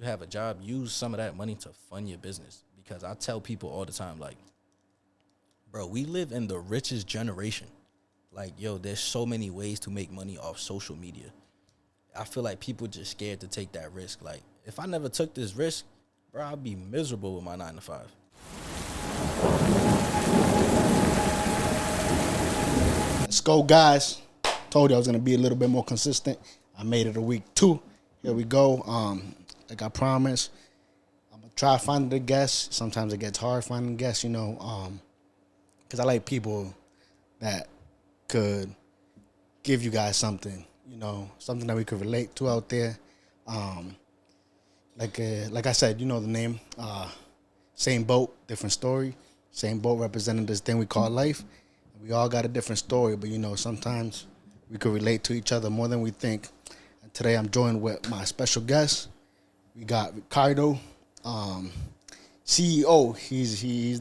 you have a job, use some of that money to fund your business. Because I tell people all the time, like, bro, we live in the richest generation. Like, yo, there's so many ways to make money off social media. I feel like people just scared to take that risk. Like, if I never took this risk, bro, I'd be miserable with my 9 to 5. Let's go, guys. Told you I was going to be a little bit more consistent. I made it a week 2. Here we go. Like I promised, I'm going to try finding a guest. Sometimes it gets hard finding guests, you know, because I like people that could give you guys something, you know, something that we could relate to out there. Like I said, you know the name, same boat, different story. Same boat representing this thing we call life. We all got a different story, but, you know, sometimes we could relate to each other more than we think. And today I'm joined with my special guest. We got Ricardo, CEO. He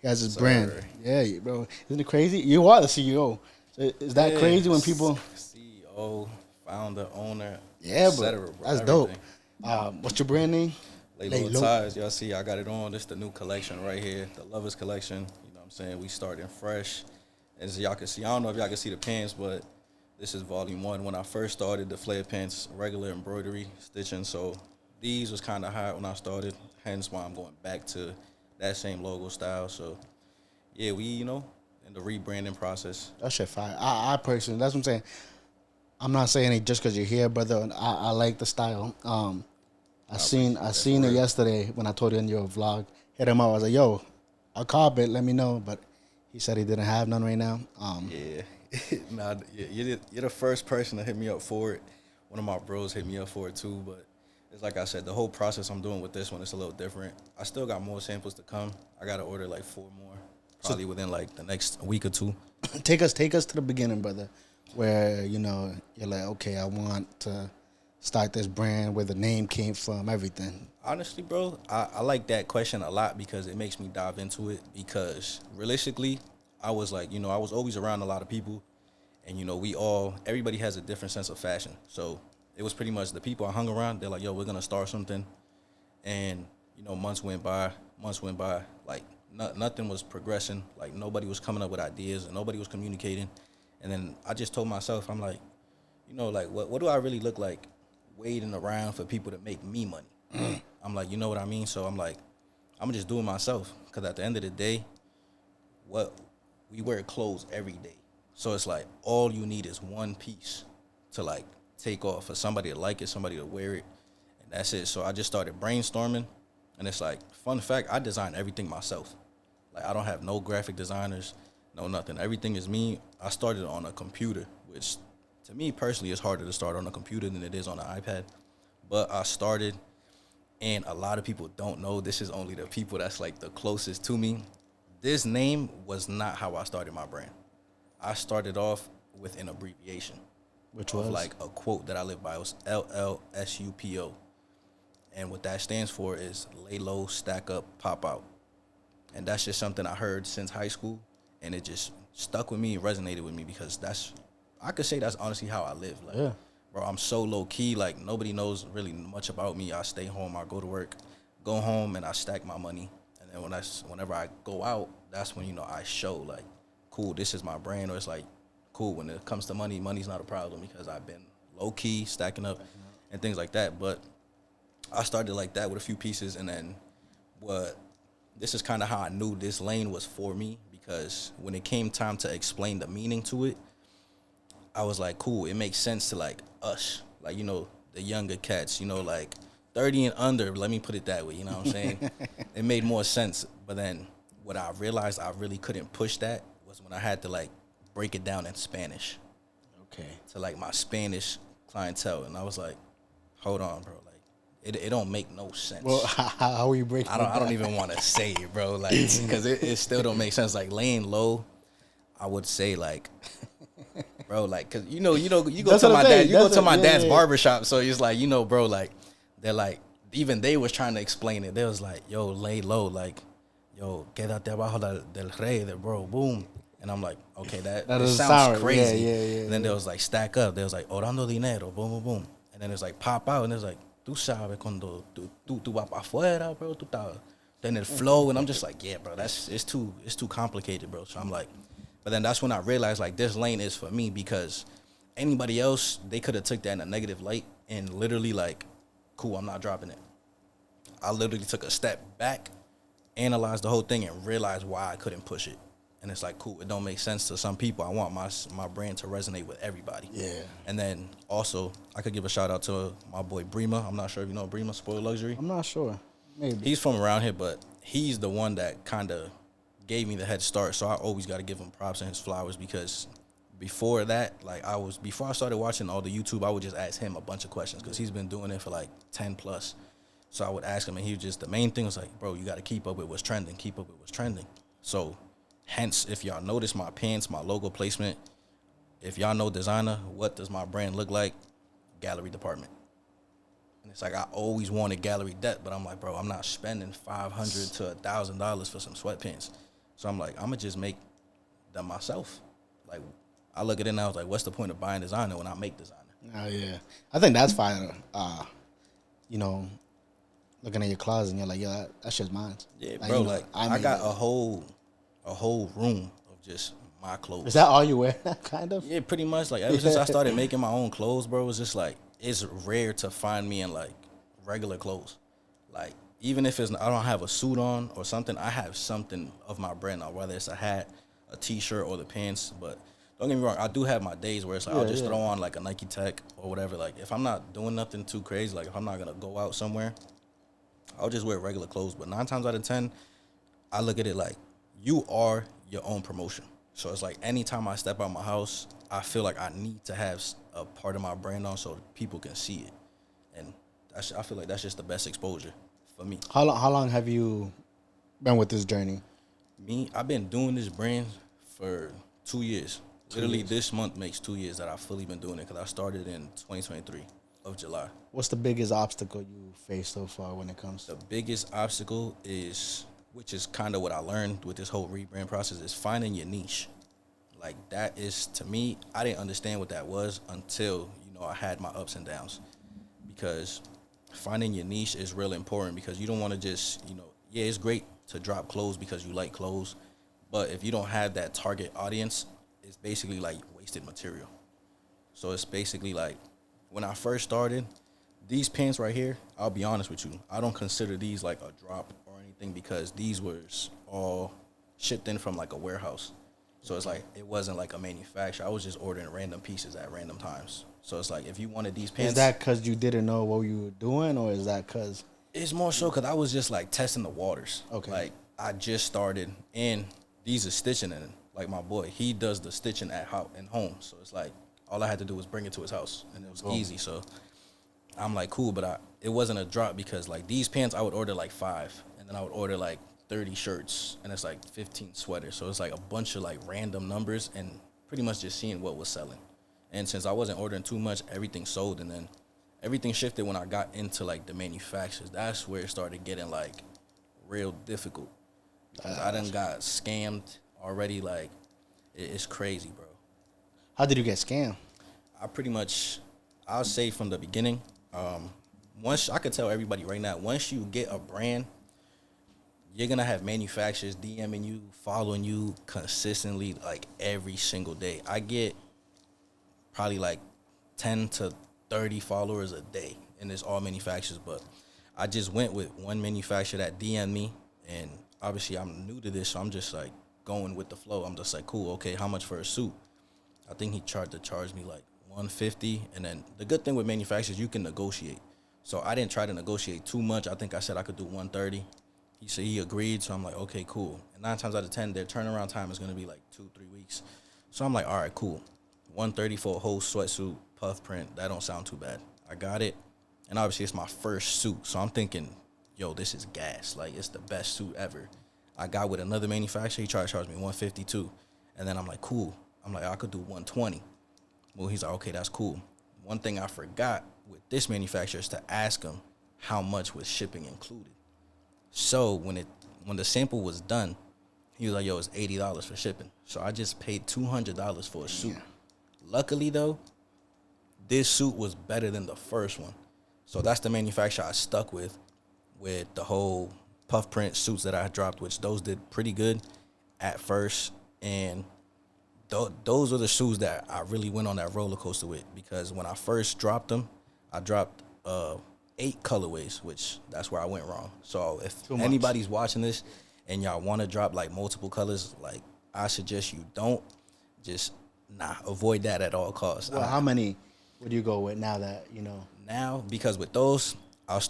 has his brand. Yeah, bro. Isn't it crazy? You are the CEO. So is that crazy when people... CEO, founder, owner, yeah, etc. But that's everything dope. What's your brand name? LayLow Attire. Y'all see, I got it on. This is the new collection right here, the Lovers collection. You know what I'm saying? We starting fresh. As y'all can see, I don't know if y'all can see the pants, but this is volume 1. When I first started, the flare pants, regular embroidery, stitching. So these was kind of hot when I started, hence why I'm going back to that same logo style. So, yeah, we, you know, in the rebranding process. That shit fire. I personally, that's what I'm saying. I'm not saying it just because you're here, brother. I like the style. I seen it yesterday when I told you in your vlog. Hit him up. I was like, yo, I'll cop it. Let me know. But he said he didn't have none right now. Yeah. Nah, you're the first person to hit me up for it. One of my bros hit me up for it too. But it's like I said, the whole process I'm doing with this one is a little different. I still got more samples to come. I got to order like 4 more, probably within like the next week or 2. Take us to the beginning, brother, where, you know, you're like, okay, I want to start this brand, where the name came from, everything. Honestly, bro, I like that question a lot because it makes me dive into it. Because realistically, I was like, you know, I was always around a lot of people, and, you know, everybody has a different sense of fashion. So it was pretty much the people I hung around. They're like, yo, we're gonna start something, and, you know, months went by, like nothing was progressing. Like nobody was coming up with ideas, and nobody was communicating. And then I just told myself, I'm like, you know, like what do I really look like waiting around for people to make me money? I'm like, you know what I mean? So I'm like, I'm gonna just do it myself. Because at the end of the day, we wear clothes every day. So it's like all you need is one piece to like take off for somebody to like it, somebody to wear it, and that's it. So I just started brainstorming, and it's like, fun fact, I design everything myself. Like I don't have no graphic designers, no nothing. Everything is me. I started on a computer, which to me personally is harder to start on a computer than it is on an iPad. But I started, and a lot of people don't know. This is only the people that's like the closest to me. This name was not how I started my brand. I started off with an abbreviation, which was like a quote that I live by. It was LLSUPO, and what that stands for is lay low, stack up, pop out. And that's just something I heard since high school, and it just stuck with me and resonated with me because I could say that's honestly how I live. Like, yeah. Bro, I'm so low key. Like nobody knows really much about me. I stay home. I go to work, go home, and I stack my money. And then whenever I go out, that's when, you know, I show like, cool, this is my brand. Or it's like, cool, when it comes to money, money's not a problem because I've been low key stacking up and things like that. But I started like that with a few pieces, and then this is kind of how I knew this lane was for me, because when it came time to explain the meaning to it, I was like, cool, it makes sense to like us, like, you know, the younger cats, you know, like 30 and under, let me put it that way, you know what I'm saying? It made more sense. But then what I realized I really couldn't push that was when I had to like break it down in Spanish. Okay. To like my Spanish clientele. And I was like, hold on, bro. Like, it don't make no sense. Well, how are you breaking it down? I don't even want to say it, bro. Like, because it still don't make sense. Like, laying low, I would say like, bro, like, cause you go to my dad, you go to my dad's barbershop, so it's like, you know, bro, like, they're like, even they was trying to explain it. They was like, yo, lay low, like, yo, quédate abajo del rey, bro, boom. And I'm like, okay, that sounds crazy. Yeah. And then there was like, stack up. There was like, orando dinero, boom, boom, boom. And then it's like, pop out, and there's like, tú sabes cuando tú vas para afuera, bro, tú estás in the flow, and I'm just like, yeah, bro, it's too complicated, bro. So I'm like, but then that's when I realized like this lane is for me because anybody else they could have took that in a negative light and literally like, cool, I'm not dropping it. I literally took a step back, analyzed the whole thing, and realized why I couldn't push it. And it's like, cool, it don't make sense to some people. I want my brand to resonate with everybody. Yeah. And then also, I could give a shout out to my boy Brema. I'm not sure if you know Brema, Spoiled Luxury. I'm not sure. Maybe. He's from around here, but he's the one that kind of gave me the head start. So I always got to give him props and his flowers because before that, like before I started watching all the YouTube, I would just ask him a bunch of questions because he's been doing it for like 10 plus. So I would ask him, and he was just, the main thing was like, bro, you got to keep up with what's trending, So hence, if y'all notice my pants, my logo placement, if y'all know designer, what does my brand look like? Gallery department. And it's like, I always wanted gallery debt, but I'm like, bro, I'm not spending $500 to $1,000 for some sweatpants. So I'm like, I'm going to just make them myself. Like, I look at it now, I was like, what's the point of buying designer when I make designer? Oh, yeah. I think that's fire. You know, looking at your closet and you're like, yeah, that shit's mine. Yeah, like, bro, you know, like, I got a whole room of just my clothes. Is that all you wear, kind of? Yeah, pretty much. Like, ever since I started making my own clothes, bro, it's just like, it's rare to find me in, like, regular clothes. Like, even if I don't have a suit on or something, I have something of my brand on, whether it's a hat, a T-shirt, or the pants. But don't get me wrong, I do have my days where it's like, I'll just throw on, like, a Nike Tech or whatever. Like, if I'm not doing nothing too crazy, like, if I'm not going to go out somewhere, I'll just wear regular clothes. But 9 times out of 10, I look at it like, you are your own promotion. So it's like anytime I step out my house, I feel like I need to have a part of my brand on so people can see it. And I feel like that's just the best exposure for me. How long have you been with this journey? Me, I've been doing this brand for 2 years. Literally, this month makes 2 years that I've fully been doing it because I started in 2023 of July. What's the biggest obstacle you faced so far when it comes to? The biggest obstacle is, which is kind of what I learned with this whole rebrand process, is finding your niche. Like, that is, to me, I didn't understand what that was until, I had my ups and downs. Because finding your niche is really important because you don't want to just, yeah, it's great to drop clothes because you like clothes. But if you don't have that target audience, it's basically like wasted material. So it's basically like, when I first started, these pants right here, I'll be honest with you, I don't consider these like a drop or anything because these were all shipped in from like a warehouse. So it's like, it wasn't like a manufacturer. I was just ordering random pieces at random times. So it's like, if you wanted these pants. Is that because you didn't know what you were doing, or is that because? It's more so because I was just like testing the waters. Okay. Like, I just started, and these are stitching in it. Like, my boy, he does the stitching at home. So it's like, all I had to do was bring it to his house, and it was easy. So I'm like, cool, but it wasn't a drop because, like, these pants, I would order, like, 5, and then I would order, like, 30 shirts, and it's, like, 15 sweaters. So it's, like, a bunch of, like, random numbers and pretty much just seeing what was selling. And since I wasn't ordering too much, everything sold, and then everything shifted when I got into, like, the manufacturers. That's where it started getting, like, real difficult. I done got scammed already. Like, it's crazy, bro. How did you get scammed? I'll say from the beginning, once I could tell everybody right now, once you get a brand, you're going to have manufacturers DMing you, following you consistently, like, every single day. I get probably like 10 to 30 followers a day, and it's all manufacturers. But I just went with one manufacturer that DM'd me, and obviously I'm new to this, so I'm just like going with the flow. I'm just like, cool, okay, how much for a suit? I think he tried to charge me like $150, and then the good thing with manufacturers, you can negotiate. So I didn't try to negotiate too much. I think I said I could do $130. He said he agreed, so I'm like, okay, cool. And 9 times out of 10, their turnaround time is going to be like 2-3 weeks. So I'm like, all right, cool. $130 for a whole sweatsuit, puff print, that don't sound too bad. I got it, and obviously it's my first suit, so I'm thinking, yo, this is gas. Like, it's the best suit ever. I got with another manufacturer, he tried to charge me $150 too. And then I'm like, cool. I'm like, I could do $120. Well, he's like, okay, that's cool. One thing I forgot with this manufacturer is to ask him how much was shipping included. So when the sample was done, he was like, yo, it's $80 for shipping. So I just paid $200 for a suit. Luckily, though, this suit was better than the first one. So that's the manufacturer I stuck with the whole puff print suits that I dropped, which those did pretty good at first. And those are the shoes that I really went on that roller coaster with, because when I first dropped them, I dropped 8 colorways, which that's where I went wrong. So if anybody's watching this and y'all want to drop like multiple colors, like I suggest you don't. Just avoid that at all costs. Well, how many would you go with now that you know? Now, because with those, I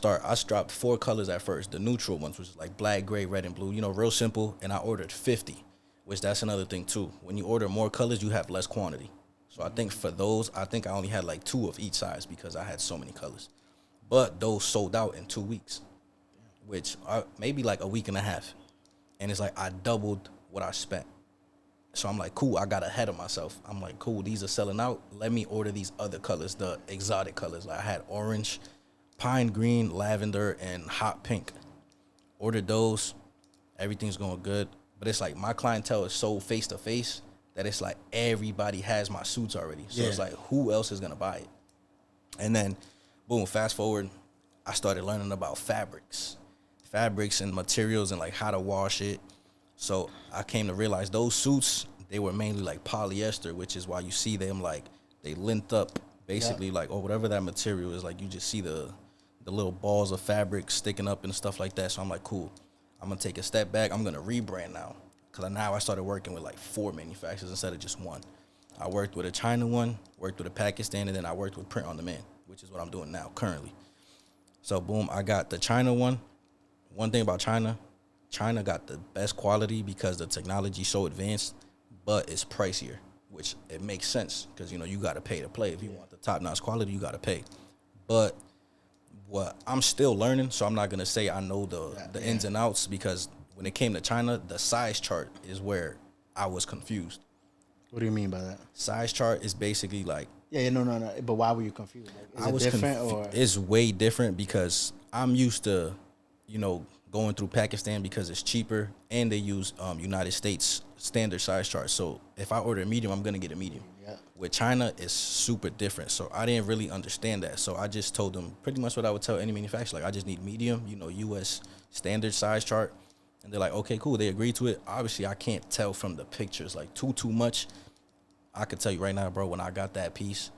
dropped 4 colors at first. The neutral ones, which is like black, gray, red, and blue. You know, real simple. And I ordered 50, which that's another thing too. When you order more colors, you have less quantity. So I think for those, I only had like 2 of each size because I had so many colors. But those sold out in 2 weeks, which are maybe like a week and a half. And it's like I doubled what I spent. So I'm like, cool, I got ahead of myself. I'm like, cool, these are selling out. Let me order these other colors, the exotic colors. Like I had orange, pine green, lavender, and hot pink. Ordered those. Everything's going good. But it's like my clientele is so face-to-face that it's like everybody has my suits already. So it's like, who else is going to buy it? And then, boom, fast forward, I started learning about fabrics and materials and like how to wash it. So I came to realize those suits, they were mainly like polyester, which is why you see them like they lint up basically like, or whatever that material is. Like you just see the little balls of fabric sticking up and stuff like that. So I'm like, cool, I'm going to take a step back. I'm going to rebrand now. Because now I started working with like 4 manufacturers instead of just 1. I worked with a China one, worked with a Pakistan, and then I worked with print on demand, which is what I'm doing now currently. So boom, I got the China one. One thing about China got the best quality because the technology so advanced, but it's pricier, which it makes sense because, you know, you got to pay to play. If you want the top-notch quality, you got to pay. But what I'm still learning, so I'm not going to say I know the ins and outs, because when it came to China, the size chart is where I was confused. What do you mean by that? Size chart is basically like... No. But why were you confused? Like, is it different or... It's way different because I'm used to, you know, going through Pakistan because it's cheaper, and they use United States standard size charts. So if I order a medium, I'm going to get a medium. Yeah. With China, it's super different. So I didn't really understand that. So I just told them pretty much what I would tell any manufacturer. Like, I just need medium, you know, U.S. standard size chart. And they're like, okay, cool. They agreed to it. Obviously, I can't tell from the pictures, like, too much. I could tell you right now, bro, when I got that piece,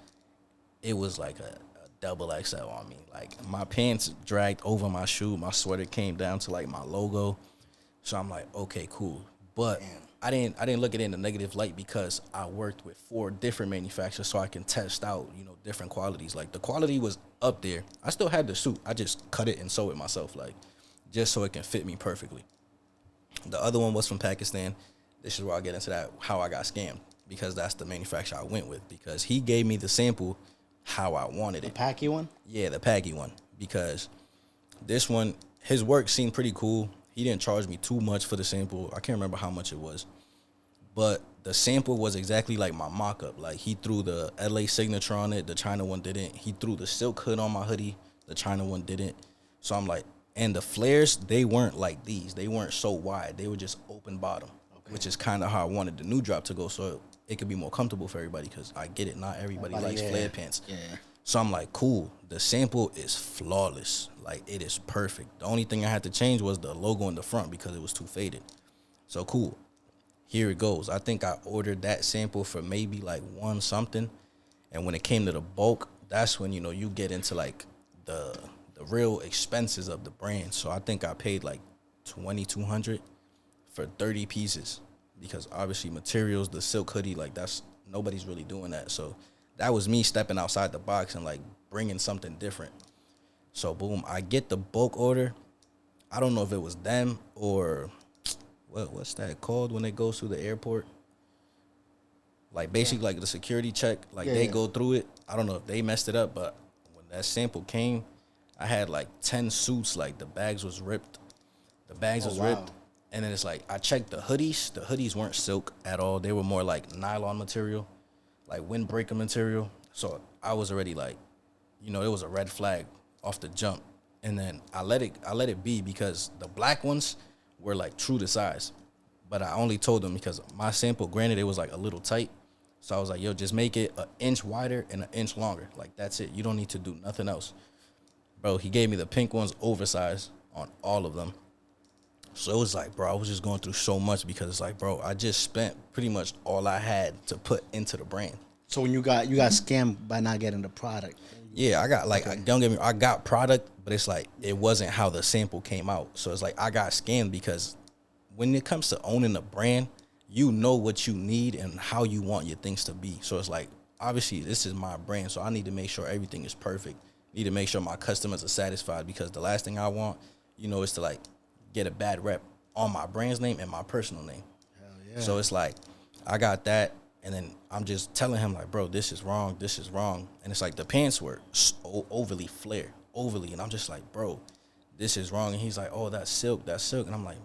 it was like a double XL on me. Like, my pants dragged over my shoe. My sweater came down to like my logo. So I'm like, okay, cool. But I didn't look at it in a negative light because I worked with 4 different manufacturers so I can test out, you know, different qualities. Like, the quality was up there. I still had the suit. I just cut it and sew it myself, like, just so it can fit me perfectly. The other one was from Pakistan. This is where I get into that, how I got scammed, because that's the manufacturer I went with, because he gave me the sample how I wanted it. The Packy one? Yeah, the Packy one, because this one, his work seemed pretty cool. He didn't charge me too much for the sample. I can't remember how much it was. But the sample was exactly like my mock-up. Like, he threw the LA signature on it. The China one didn't. He threw the silk hood on my hoodie. The China one didn't. So I'm like, and the flares, they weren't like these. They weren't so wide. They were just open bottom, which is kind of how I wanted the new drop to go, so it could be more comfortable for everybody, because I get it. Not everybody likes flared pants. Yeah. So I'm like, cool. The sample is flawless. Like, it is perfect. The only thing I had to change was the logo in the front because it was too faded. So cool. Here it goes. I think I ordered that sample for maybe like 1 something. And when it came to the bulk, that's when, you know, you get into like the real expenses of the brand. So I think I paid like $2,200 for 30 pieces, because obviously materials, the silk hoodie, like, that's, nobody's really doing that. So that was me stepping outside the box and like bringing something different. So boom, I get the bulk order. I don't know if it was them or what's that called when it goes through the airport? Like, basically like the security check, like they go through it. I don't know if they messed it up, but when that sample came, I had like 10 suits. Like, the bags was ripped. Ripped. And then it's like, I checked the hoodies. The hoodies weren't silk at all. They were more like nylon material, like windbreaker material. So I was already like, you know, it was a red flag off the jump. And then I let it be, because the black ones were like true to size. But I only told them because my sample, granted, it was like a little tight. So I was like, yo, just make it 1 inch wider and 1 inch longer. Like, that's it. You don't need to do nothing else. Bro, he gave me the pink ones oversized on all of them. So it was like, bro, I was just going through so much because it's like, bro, I just spent pretty much all I had to put into the brand. So when you got scammed by not getting the product. Yeah, I got like, don't get me, I got product, but it's like it wasn't how the sample came out. So it's like I got scammed because when it comes to owning a brand, you know what you need and how you want your things to be. So it's like, obviously, this is my brand, so I need to make sure everything is perfect. Need to make sure my customers are satisfied because the last thing I want, is to like get a bad rep on my brand's name and my personal name. Hell yeah. So it's like I got that, and then I'm just telling him like, bro, this is wrong, and it's like the pants were overly flared, and I'm just like, bro, this is wrong, and he's like, oh, that's silk, and I'm like,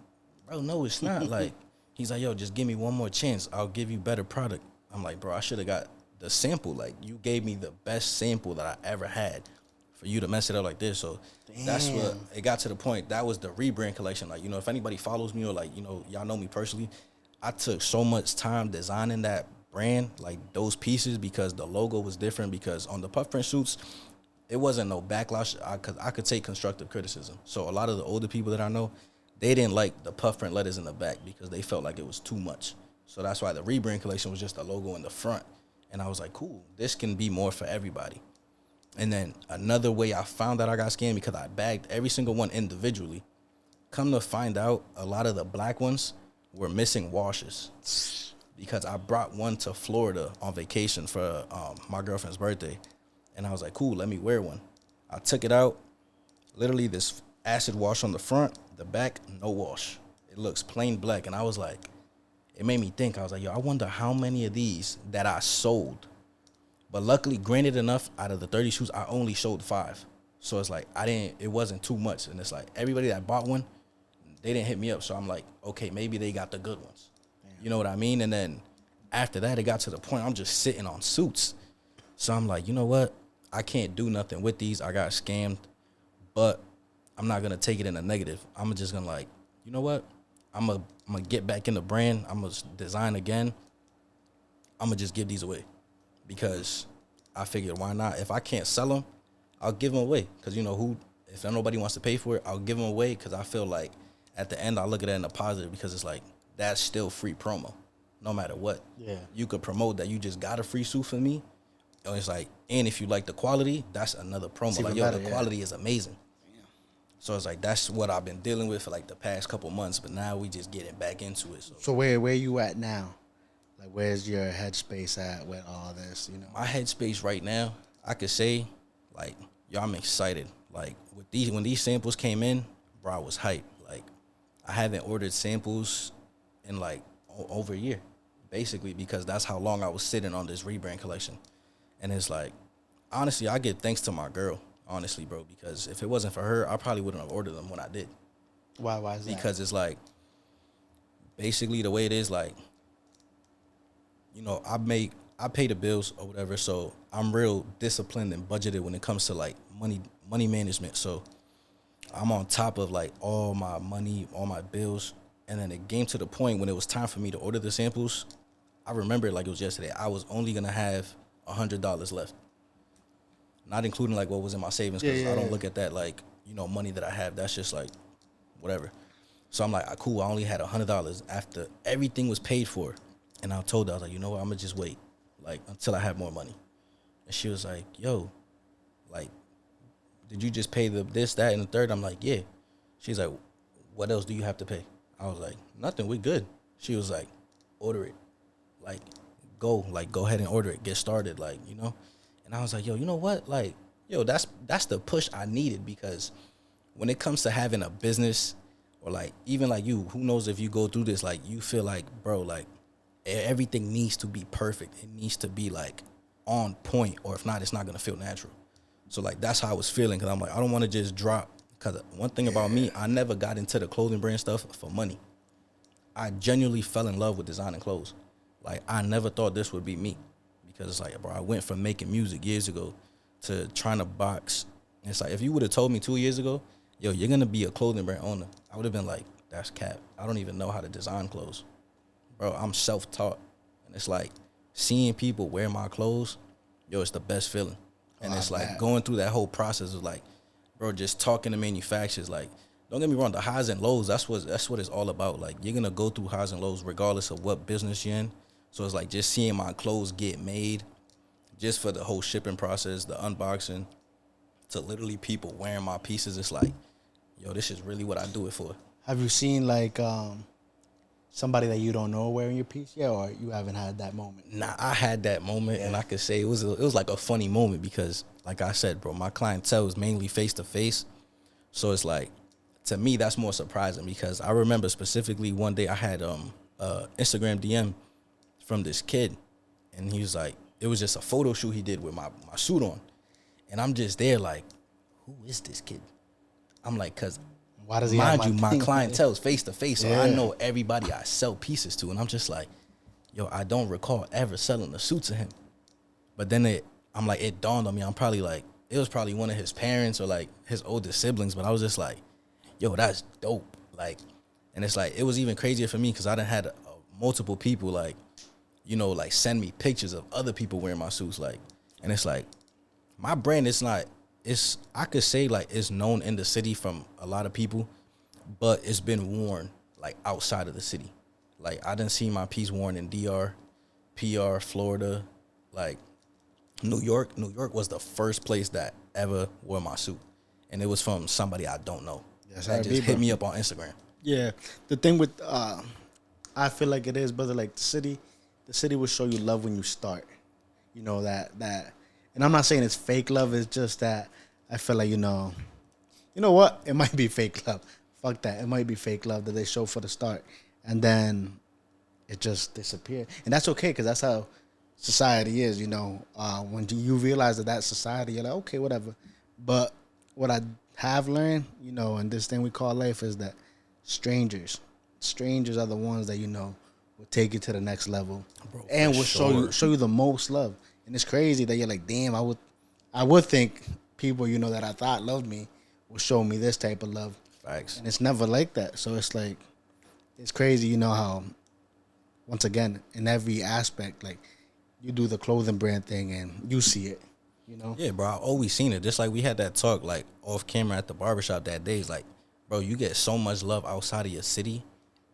bro, no, it's not. Like, he's like, yo, just give me one more chance, I'll give you better product. I'm like, bro, I should have got the sample. Like, you gave me the best sample that I ever had. For you to mess it up like this. So that's what it got to the point. That was the rebrand collection. Like, if anybody follows me or like, y'all know me personally, I took so much time designing that brand, like those pieces, because the logo was different. Because on the puff print suits, it wasn't no backlash. I could take constructive criticism. So a lot of the older people that I know, they didn't like the puff print letters in the back because they felt like it was too much. So that's why the rebrand collection was just the logo in the front. And I was like, cool, this can be more for everybody. And then another way I found out I got scammed because I bagged every single one individually. Come to find out, a lot of the black ones were missing washes because I brought one to Florida on vacation for my girlfriend's birthday. And I was like, cool, let me wear one. I took it out. Literally this acid wash on the front, the back, no wash. It looks plain black. And I was like, it made me think. I was like, yo, I wonder how many of these that I sold. But luckily, granted enough, out of the 30 shoes, I only showed 5. So it's like, it wasn't too much. And it's like, everybody that bought one, they didn't hit me up. So I'm like, okay, maybe they got the good ones. Damn. You know what I mean? And then after that, it got to the point, I'm just sitting on suits. So I'm like, you know what? I can't do nothing with these. I got scammed. But I'm not going to take it in a negative. I'm just going to like, you know what? I'm going to get back in the brand. I'm going to design again. I'm going to just give these away. Because I figured, why not? If I can't sell them, I'll give them away. Because if nobody wants to pay for it, I'll give them away. Because I feel like at the end, I look at that in a positive. Because it's like, that's still free promo, no matter what. Yeah. You could promote that you just got a free suit for me. And it's like, and if you like the quality, that's another promo. Like, yo, the quality is amazing. Yeah. So it's like, that's what I've been dealing with for like the past couple months. But now we just getting back into it. So where you at now? Like, where's your headspace at with all this, My headspace right now, I could say, like, yo, I'm excited. Like, when these samples came in, bro, I was hyped. Like, I haven't ordered samples in, like, over a year, basically, because that's how long I was sitting on this rebrand collection. And it's like, honestly, I give thanks to my girl, honestly, bro, because if it wasn't for her, I probably wouldn't have ordered them when I did. Why is that? Because it's like, basically the way it is, like, I pay the bills or whatever, so I'm real disciplined and budgeted when it comes to like money management. So I'm on top of like all my money, all my bills. And then it came to the point when it was time for me to order the samples. I remember it like it was yesterday. I was only gonna have $100 left, not including like what was in my savings, because I don't look at that like money that I have. That's just like whatever. So I'm like, cool. I only had $100 after everything was paid for. And I told her, I was like, you know what, I'm going to just wait, like, until I have more money. And she was like, yo, like, did you just pay the this, that, and the third? I'm like, yeah. She's like, what else do you have to pay? I was like, nothing, we good. She was like, order it. Like, go ahead and order it. Get started, like, And I was like, yo, you know what? Like, yo, that's the push I needed, because when it comes to having a business, or, like, even like you, who knows if you go through this, like, you feel like, bro, like, everything needs to be perfect. It needs to be like on point, or if not, it's not gonna feel natural. So like that's how I was feeling, because I'm like, I don't want to just drop. Because one thing about me, I never got into the clothing brand stuff for money. I genuinely fell in love with designing clothes. Like, I never thought this would be me, because it's like, bro, I went from making music years ago to trying to box. And it's like, if you would have told me 2 years ago, yo, you're gonna be a clothing brand owner, I would have been like, that's cap. I don't even know how to design clothes. Bro, I'm self-taught. And it's like, seeing people wear my clothes, yo, it's the best feeling. And it's like going through that whole process of like bro, just talking to manufacturers, like, don't get me wrong, the highs and lows, that's what it's all about. Like, you're gonna go through highs and lows regardless of what business you're in. So it's like just seeing my clothes get made, just for the whole shipping process, the unboxing, to literally people wearing my pieces. It's like, yo, this is really what I do it for. Have you seen like somebody that you don't know wearing your piece yet, or you haven't had that moment? Nah, I had that moment, and I could say it was like a funny moment because, like I said, bro, my clientele is mainly face to face. So it's like, to me, that's more surprising because I remember specifically one day I had Instagram DM from this kid, and he was like, it was just a photo shoot he did with my suit on, and I'm just there like, who is this kid? I'm like, cause why does he mind have you, my clientele is face to face, so Yeah. I know everybody I sell pieces to, and I'm just like, yo, I don't recall ever selling a suit to him. But then it dawned on me, I'm probably like, it was probably one of his parents or like his oldest siblings, but I was just like, yo, that's dope. Like, and it's like, it was even crazier for me because I done had multiple people like, you know, like send me pictures of other people wearing my suits, like, and it's like, my brand is not, I could say like it's known in the city from a lot of people, but it's been worn like outside of the city. Like, I done seen my piece worn in DR, PR, Florida, like New York. New York was the first place that ever wore my suit, and it was from somebody I don't know. Yes, That just hit me up on Instagram. Yeah, the thing with I feel like it is, brother. Like the city will show you love when you start. You know that, and I'm not saying it's fake love. It's just that I feel like you know what? It might be fake love. Fuck that. It might be fake love that they show for the start, and then it just disappeared, and that's okay because that's how society is. You know, when you realize that society, you're like, okay, whatever. But what I have learned, you know, in this thing we call life is that strangers are the ones that, you know, will take you to the next level. Bro, and will show you the most love. And it's crazy that you're like, damn, I would think people, you know, that I thought loved me will show me this type of love. Facts. And it's never like that. So it's like, it's crazy, you know, how once again, in every aspect, like you do the clothing brand thing and you see it. You know? Yeah, bro, I always seen it. Just like we had that talk like off camera at the barbershop that day. It's like, bro, you get so much love outside of your city.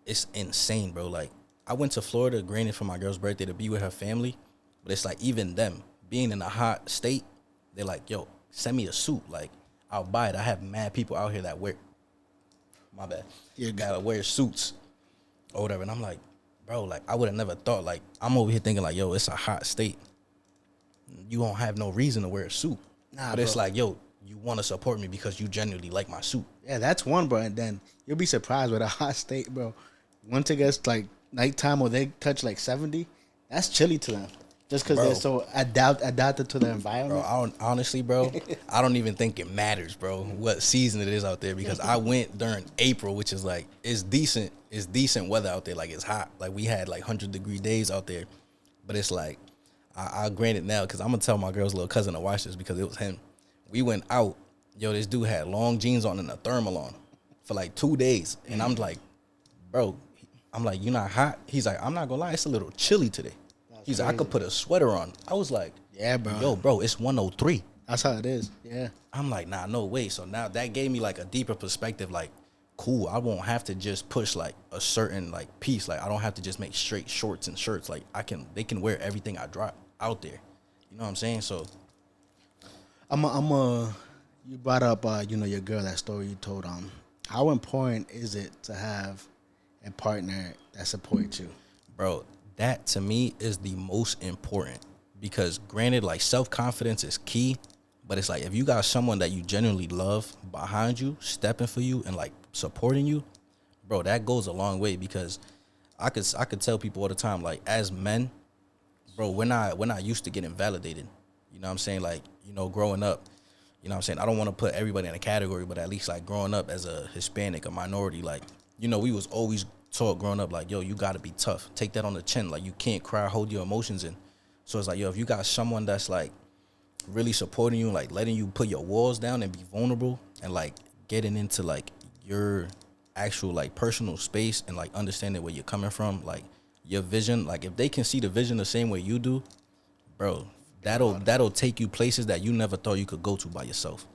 It's insane, bro. Like, I went to Florida, granted, for my girl's birthday to be with her family. But it's like, even them, being in a hot state, they're like, yo, send me a suit. Like, I'll buy it. I have mad people out here that wear, my bad, that wear suits or whatever. And I'm like, bro, like, I would have never thought, like, I'm over here thinking like, yo, it's a hot state. You don't have no reason to wear a suit. Nah, but it's like, yo, you want to support me because you genuinely like my suit. Yeah, that's one, bro. And then you'll be surprised with a hot state, bro. Once it gets like nighttime or they touch like 70, that's chilly to them. Just because they're so adapted to the environment. Bro, honestly, bro, I don't even think it matters, bro, what season it is out there. Because I went during April, which is like, it's decent weather out there. Like, it's hot. Like, we had like 100-degree days out there. But it's like, I'll grant it now because I'm going to tell my girl's little cousin to watch this because it was him. We went out. Yo, this dude had long jeans on and a thermal on for like 2 days. And I'm like, bro, you not hot? He's like, I'm not going to lie, it's a little chilly today. He's like, I could put a sweater on. I was like, yeah, bro. Yo, bro, it's 103. That's how it is. Yeah. I'm like, nah, no way. So now that gave me like a deeper perspective. Like, cool, I won't have to just push like a certain like piece. Like, I don't have to just make straight shorts and shirts. Like, they can wear everything I drop out there. You know what I'm saying? So you brought up you know, your girl, that story you told. How important is it to have a partner that supports you? Bro, that to me is the most important because granted, like, self-confidence is key, but it's like, if you got someone that you genuinely love behind you, stepping for you and like supporting you, bro, that goes a long way. Because I could tell people all the time, like, as men, bro, we're not used to getting validated. You know what I'm saying? Like, you know, growing up, you know what I'm saying? I don't want to put everybody in a category, but at least like growing up as a Hispanic, a minority, like, you know, we was always taught growing up, like, yo, you got to be tough. Take that on the chin. Like, you can't cry, hold your emotions in. So it's like, yo, if you got someone that's like really supporting you, like letting you put your walls down and be vulnerable and like getting into like your actual like personal space and like understanding where you're coming from, like your vision, like if they can see the vision the same way you do, bro, that'll take you places that you never thought you could go to by yourself.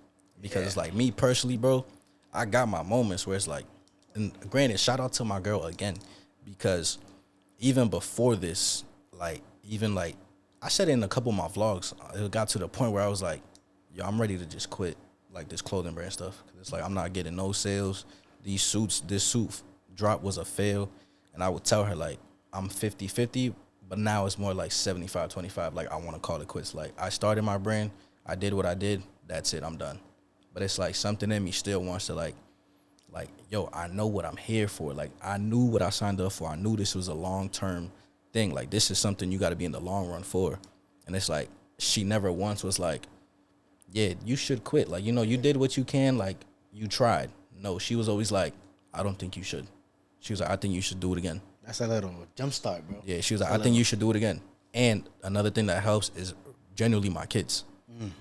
Because it's like me personally, bro, I got my moments where it's like, and granted, shout out to my girl again, because even before this, like, even like, I said it in a couple of my vlogs, it got to the point where I was like, yo, I'm ready to just quit, like, this clothing brand stuff. Cause it's like, I'm not getting no sales. This suit drop was a fail. And I would tell her, like, I'm 50-50, but now it's more like 75-25. Like, I want to call it quits. Like, I started my brand. I did what I did. That's it. I'm done. But it's like something in me still wants to, like, yo, I know what I'm here for. Like, I knew what I signed up for. I knew this was a long-term thing. Like, this is something you got to be in the long run for. And it's like, she never once was like, yeah, you should quit. Like, you know, you did what you can. Like, you tried. No, she was always like, I don't think you should. She was like, I think you should do it again. That's a little jump start, bro. Yeah, she was like, I think you should do it again. And another thing that helps is genuinely my kids.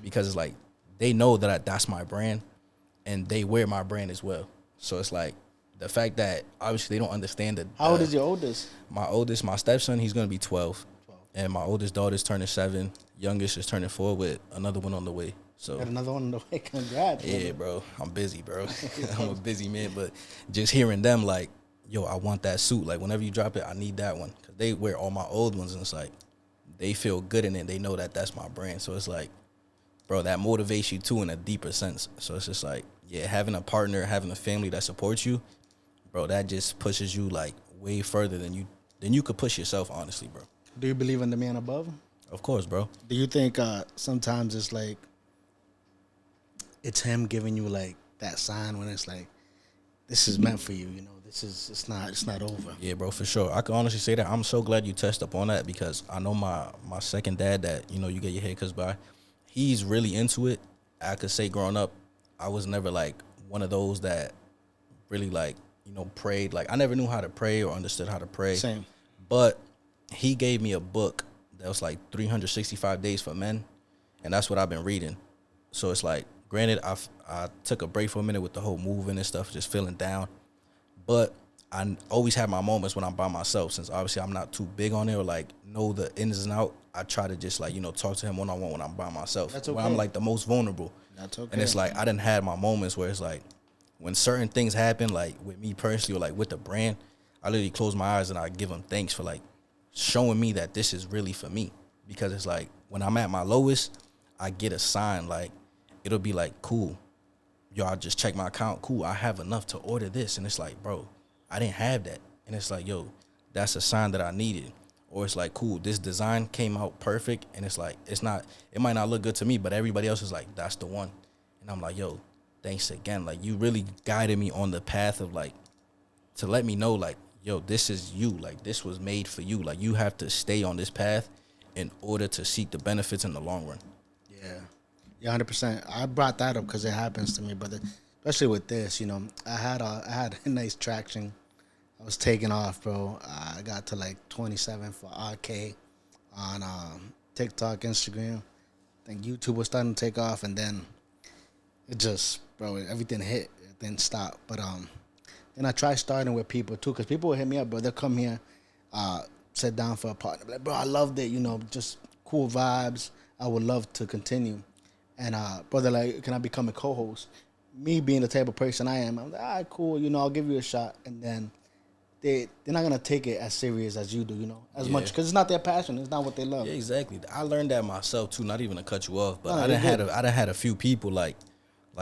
Because it's like, they know that that's my brand, and they wear my brand as well. So it's like, the fact that obviously they don't understand that. How old is your oldest? My stepson, he's going to be 12. And my oldest daughter's turning 7. Youngest is turning 4 with another one on the way. So got another one on the way. Congrats. Yeah, bro. I'm busy, bro. I'm a busy man. But just hearing them like, yo, I want that suit. Like, whenever you drop it, I need that one. Because they wear all my old ones, and it's like, they feel good in it. They know that that's my brand. So it's like, bro, that motivates you too in a deeper sense. So it's just like, yeah, having a partner, having a family that supports you, bro, that just pushes you like way further than you could push yourself, honestly, bro. Do you believe in the man above? Of course, bro. Do you think sometimes it's like, it's him giving you like that sign when it's like, this is meant for you, you know, it's not over? Yeah, bro, for sure. I can honestly say that. I'm so glad you touched up on that, because I know my second dad that, you know, you get your haircuts by, he's really into it. I could say growing up, I was never like one of those that really like, you know, prayed. Like, I never knew how to pray or understood how to pray. Same. But he gave me a book that was like 365 Days for Men, and that's what I've been reading. So it's like, granted, I took a break for a minute with the whole moving and stuff, just feeling down. But I always have my moments when I'm by myself, since obviously I'm not too big on it or like know the ins and out. I try to just like, you know, talk to him one-on-one when I'm by myself. That's okay. When I'm like the most vulnerable. That's okay. And it's like, I done had my moments where it's like, when certain things happen, like with me personally or like with the brand, I literally close my eyes and I give them thanks for like showing me that this is really for me. Because it's like, when I'm at my lowest, I get a sign, like, it'll be like, cool, y'all just check my account. Cool, I have enough to order this. And it's like, bro, I didn't have that. And it's like, yo, that's a sign that I needed. Or it's like, cool, this design came out perfect. And it's like, it might not look good to me, but everybody else is like, that's the one. And I'm like, yo, thanks again. Like, you really guided me on the path of like, to let me know like, yo, this is you. Like, this was made for you. Like, you have to stay on this path in order to seek the benefits in the long run. Yeah, 100%. I brought that up because it happens to me, brother. Especially with this, you know, I had a nice traction. I was taking off, bro. I got to like 27 for RK on TikTok, Instagram. I think YouTube was starting to take off, and then it just, bro, everything hit. It didn't stop. But then I tried starting with people too, because people would hit me up, bro. They'll come here, sit down for a partner. Like, bro, I loved it, you know, just cool vibes. I would love to continue. And brother, like, can I become a co-host? Me being the type of person I am, I'm like, all right, cool, you know, I'll give you a shot. And then they're not gonna take it as serious as you do, you know, as much, because it's not their passion, it's not what they love. Yeah, exactly. I learned that myself too. Not even to cut you off, but No, I done had a few people like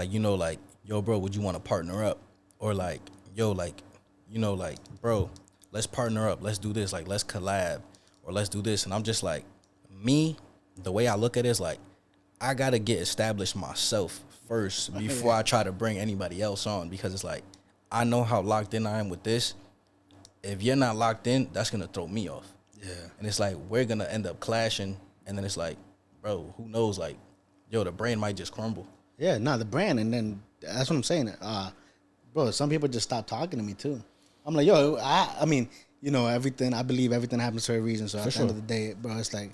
you know, like, yo, bro, would you want to partner up? Or like, yo, like, you know, like, bro, let's partner up, let's do this, like, let's collab, or let's do this. And I'm just like, me, the way I look at it is like, I gotta get established myself first before I try to bring anybody else on, because it's like, I know how locked in I am with this. If you're not locked in, that's gonna throw me off. Yeah. And it's like, we're gonna end up clashing, and then it's like, bro, who knows? Like, yo, the brand might just crumble. Yeah, the brand, and then that's what I'm saying. Bro, some people just stop talking to me too. I'm like, yo, I mean, you know, everything. I believe everything happens for a reason. So at the end of the day, bro, it's like,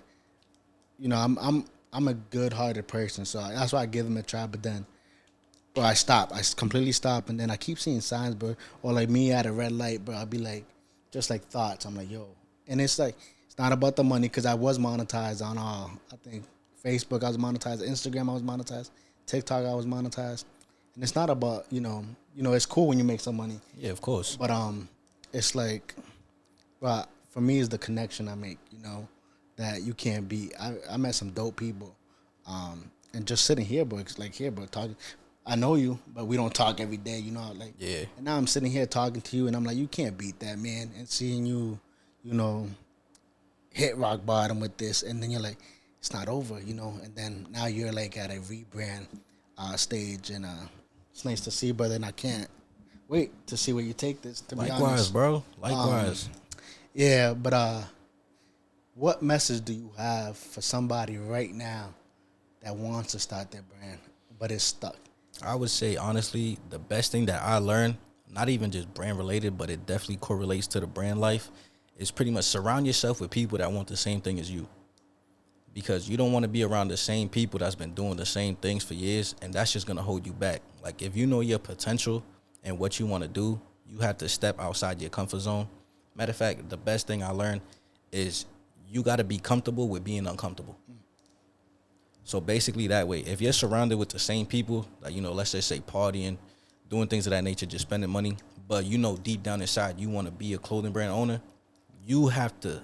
you know, I'm a good-hearted person, so that's why I give them a try. But then, bro, I completely stop, and then I keep seeing signs, bro. Or like me at a red light, bro. I'll be like, just like thoughts. I'm like, yo, and it's like, it's not about the money, because I was monetized on I think Facebook I was monetized, Instagram I was monetized, TikTok I was monetized. and it's not about it's cool when you make some money, Yeah, of course. but it's like, well, for me, it's the connection I make. That you can't beat. I met some dope people, and just sitting here, bro, talking. I know you, but we don't talk every day. Yeah. And now I'm sitting here talking to you, and I'm like, you can't beat that, man. And seeing you, hit rock bottom with this, and then you're like, it's not over, And then now you're like at a rebrand stage, and it's nice to see, brother. And I can't wait to see where you take this. To be Likewise, honest, bro. Likewise. yeah. But what message do you have for somebody right now that wants to start their brand but is stuck? I would say, honestly, the best thing that I learned, not even just brand related, but it definitely correlates to the brand life, is pretty much surround yourself with people that want the same thing as you. Because you don't want to be around the same people that's been doing the same things for years, and that's just going to hold you back. Like, if you know your potential and what you want to do, you have to step outside your comfort zone. Matter of fact, the best thing I learned is you got to be comfortable with being uncomfortable. So basically that way, if you're surrounded with the same people, like, let's just say partying, doing things of that nature, just spending money, but deep down inside you want to be a clothing brand owner, you have to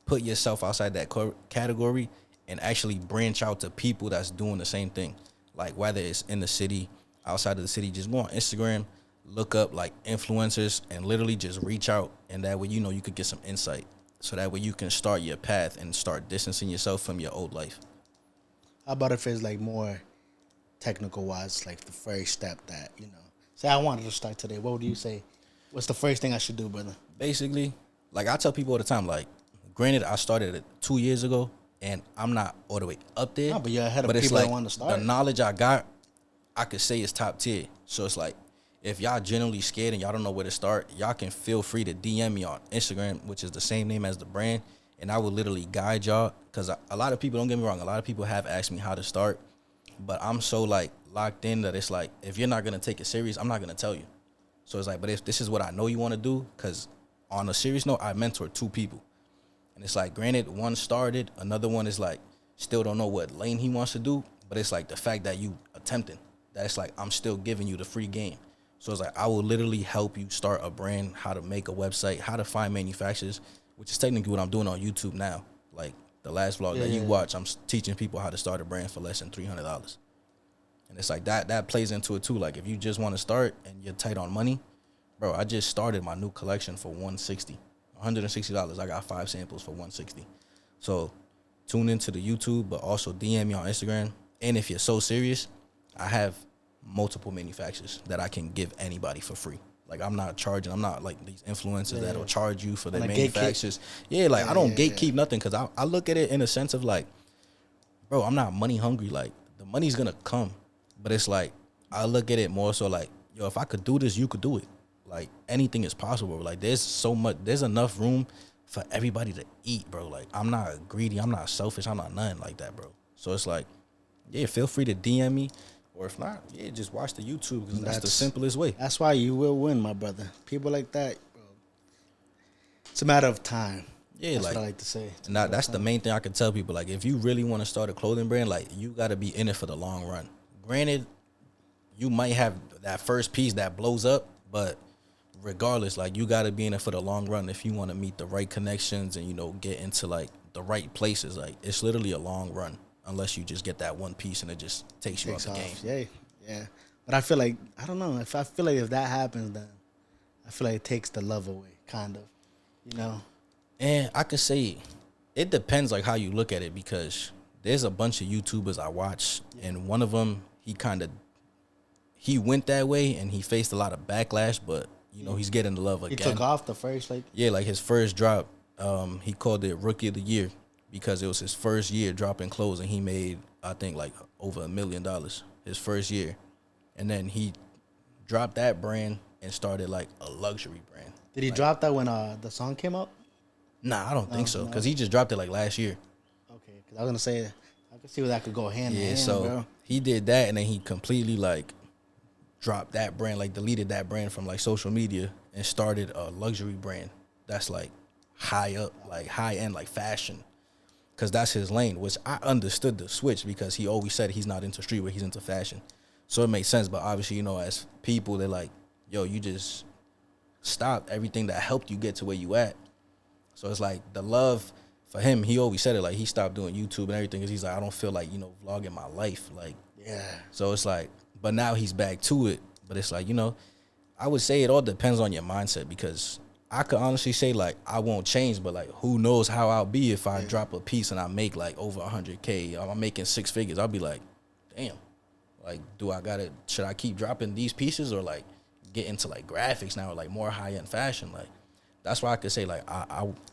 put yourself outside that category and actually branch out to people that's doing the same thing. Like whether it's in the city, outside of the city, just go on Instagram, look up like influencers and literally just reach out. And that way, you could get some insight. So that way you can start your path and start distancing yourself from your old life. How about if it's like more technical wise, like the first step that, say I wanted to start today, what would you say? What's the first thing I should do, brother? Basically, like I tell people all the time, like, granted, I started it 2 years ago and I'm not all the way up there. No, but you're ahead of people people that that want to start. The knowledge I got, I could say is top tier. So it's like, if y'all genuinely scared and y'all don't know where to start, y'all can feel free to DM me on Instagram, which is the same name as the brand. And I will literally guide y'all, because a lot of people, don't get me wrong, a lot of people have asked me how to start, but I'm so like locked in that it's like, if you're not going to take it serious, I'm not going to tell you. So it's like, but if this is what I know you want to do, because on a serious note, I mentor 2 people. And it's like, granted, one started, another one is like, still don't know what lane he wants to do, but it's like the fact that you attempting, that it's like, I'm still giving you the free game. So it's like, I will literally help you start a brand, how to make a website, how to find manufacturers, which is technically what I'm doing on YouTube now. Like the last vlog that you watch, I'm teaching people how to start a brand for less than $300. And it's like that plays into it too. Like if you just want to start and you're tight on money, bro, I just started my new collection for $160. I got 5 samples for $160. So tune into the YouTube, but also DM me on Instagram. And if you're so serious, I have multiple manufacturers that I can give anybody for free. Like, I'm not charging. I'm not like these influencers that'll charge you for their manufacturers. I don't gatekeep nothing, because I look at it in a sense of like, bro, I'm not money hungry. Like, the money's going to come. But it's like, I look at it more so like, yo, if I could do this, you could do it. Like, anything is possible. Like, there's enough room for everybody to eat, bro. Like, I'm not greedy. I'm not selfish. I'm not nothing like that, bro. So it's like, yeah, feel free to DM me. Or if not, just watch the YouTube, because that's the simplest way. That's why you will win, my brother. People like that, bro. It's a matter of time. Yeah, that's what I like to say. And that's the main thing I can tell people. Like, if you really want to start a clothing brand, like, you got to be in it for the long run. Granted, you might have that first piece that blows up, but regardless, like, you got to be in it for the long run if you want to meet the right connections and, get into, like, the right places. Like, it's literally a long run. Unless you just get that one piece and it just takes you out the game. Yeah. But I feel like, I don't know, if that happens, then I feel like it takes the love away, kind of, And I could say it depends, like, how you look at it, because there's a bunch of YouTubers I watch, and one of them, he went that way and he faced a lot of backlash, but, he's getting the love again. He took off the first, like... Yeah, like his first drop, he called it Rookie of the Year, because it was his first year dropping clothes, and he made, I think, like over $1 million his first year. And then he dropped that brand and started like a luxury brand. Did he drop that when the song came out? Nah, I don't think so, because he just dropped it like last year. Okay, because I was going to say, I could see where that could go hand in hand, so bro. He did that, and then he completely like dropped that brand, like deleted that brand from like social media and started a luxury brand that's like high up, like high end, like fashion. Because that's his lane, which I understood the switch, because he always said he's not into streetwear, he's into fashion. So it makes sense. But obviously, you know, as people, they're like, yo, you just stopped everything that helped you get to where you at. So it's like the love for him, he always said it, like he stopped doing YouTube and everything because he's like, I don't feel like, you know, vlogging my life. Like, Yeah. so it's like, but now he's back to it. But it's like, you know, I would say it all depends on your mindset, because I could honestly say like I won't change, but like who knows how I'll be if I drop a piece and I make like over 100K. I'm making 6 figures. I'll be like, damn, like should I keep dropping these pieces or like get into like graphics now or like more high end fashion? Like that's why I could say like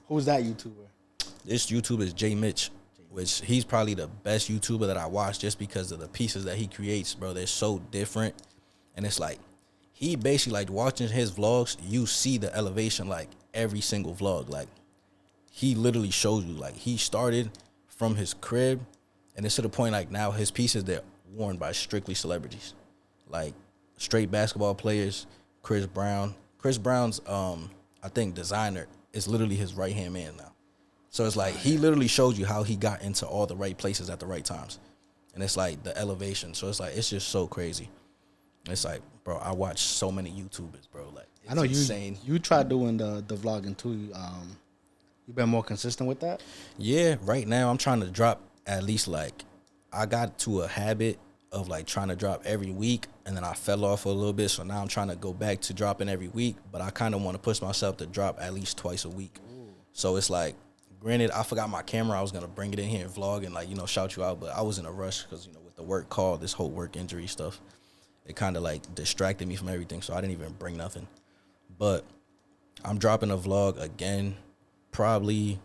Who's that YouTuber? this YouTuber is Jay Mitch, which he's probably the best YouTuber that I watch just because of the pieces that he creates, bro. They're so different. And it's like, he basically, like, watching his vlogs, you see the elevation, like, every single vlog. Like, he literally shows you, like, he started from his crib, and it's to the point, like, now his pieces, they're worn by strictly celebrities. Like, straight basketball players, Chris Brown. Chris Brown's, I think, designer is literally his right-hand man now. So it's like, he literally shows you how he got into all the right places at the right times. And it's like the elevation. So it's like, it's just so crazy. It's like, bro, I watch so many YouTubers, bro. Like, it's I know insane. you tried doing the vlogging too. You been more consistent with that? Yeah, right now I'm trying to drop at least like, I got to a habit of like trying to drop every week, and then I fell off a little bit. So now I'm trying to go back to dropping every week, but I kind of want to push myself to drop at least twice a week. Ooh. So it's like, granted, I forgot my camera. I was going to bring it in here and vlog and like, you know, shout you out, but I was in a rush because, you know, with the work call, this whole work injury stuff, it kind of like distracted me from everything, so I didn't even bring nothing. But I'm dropping a vlog again, probably,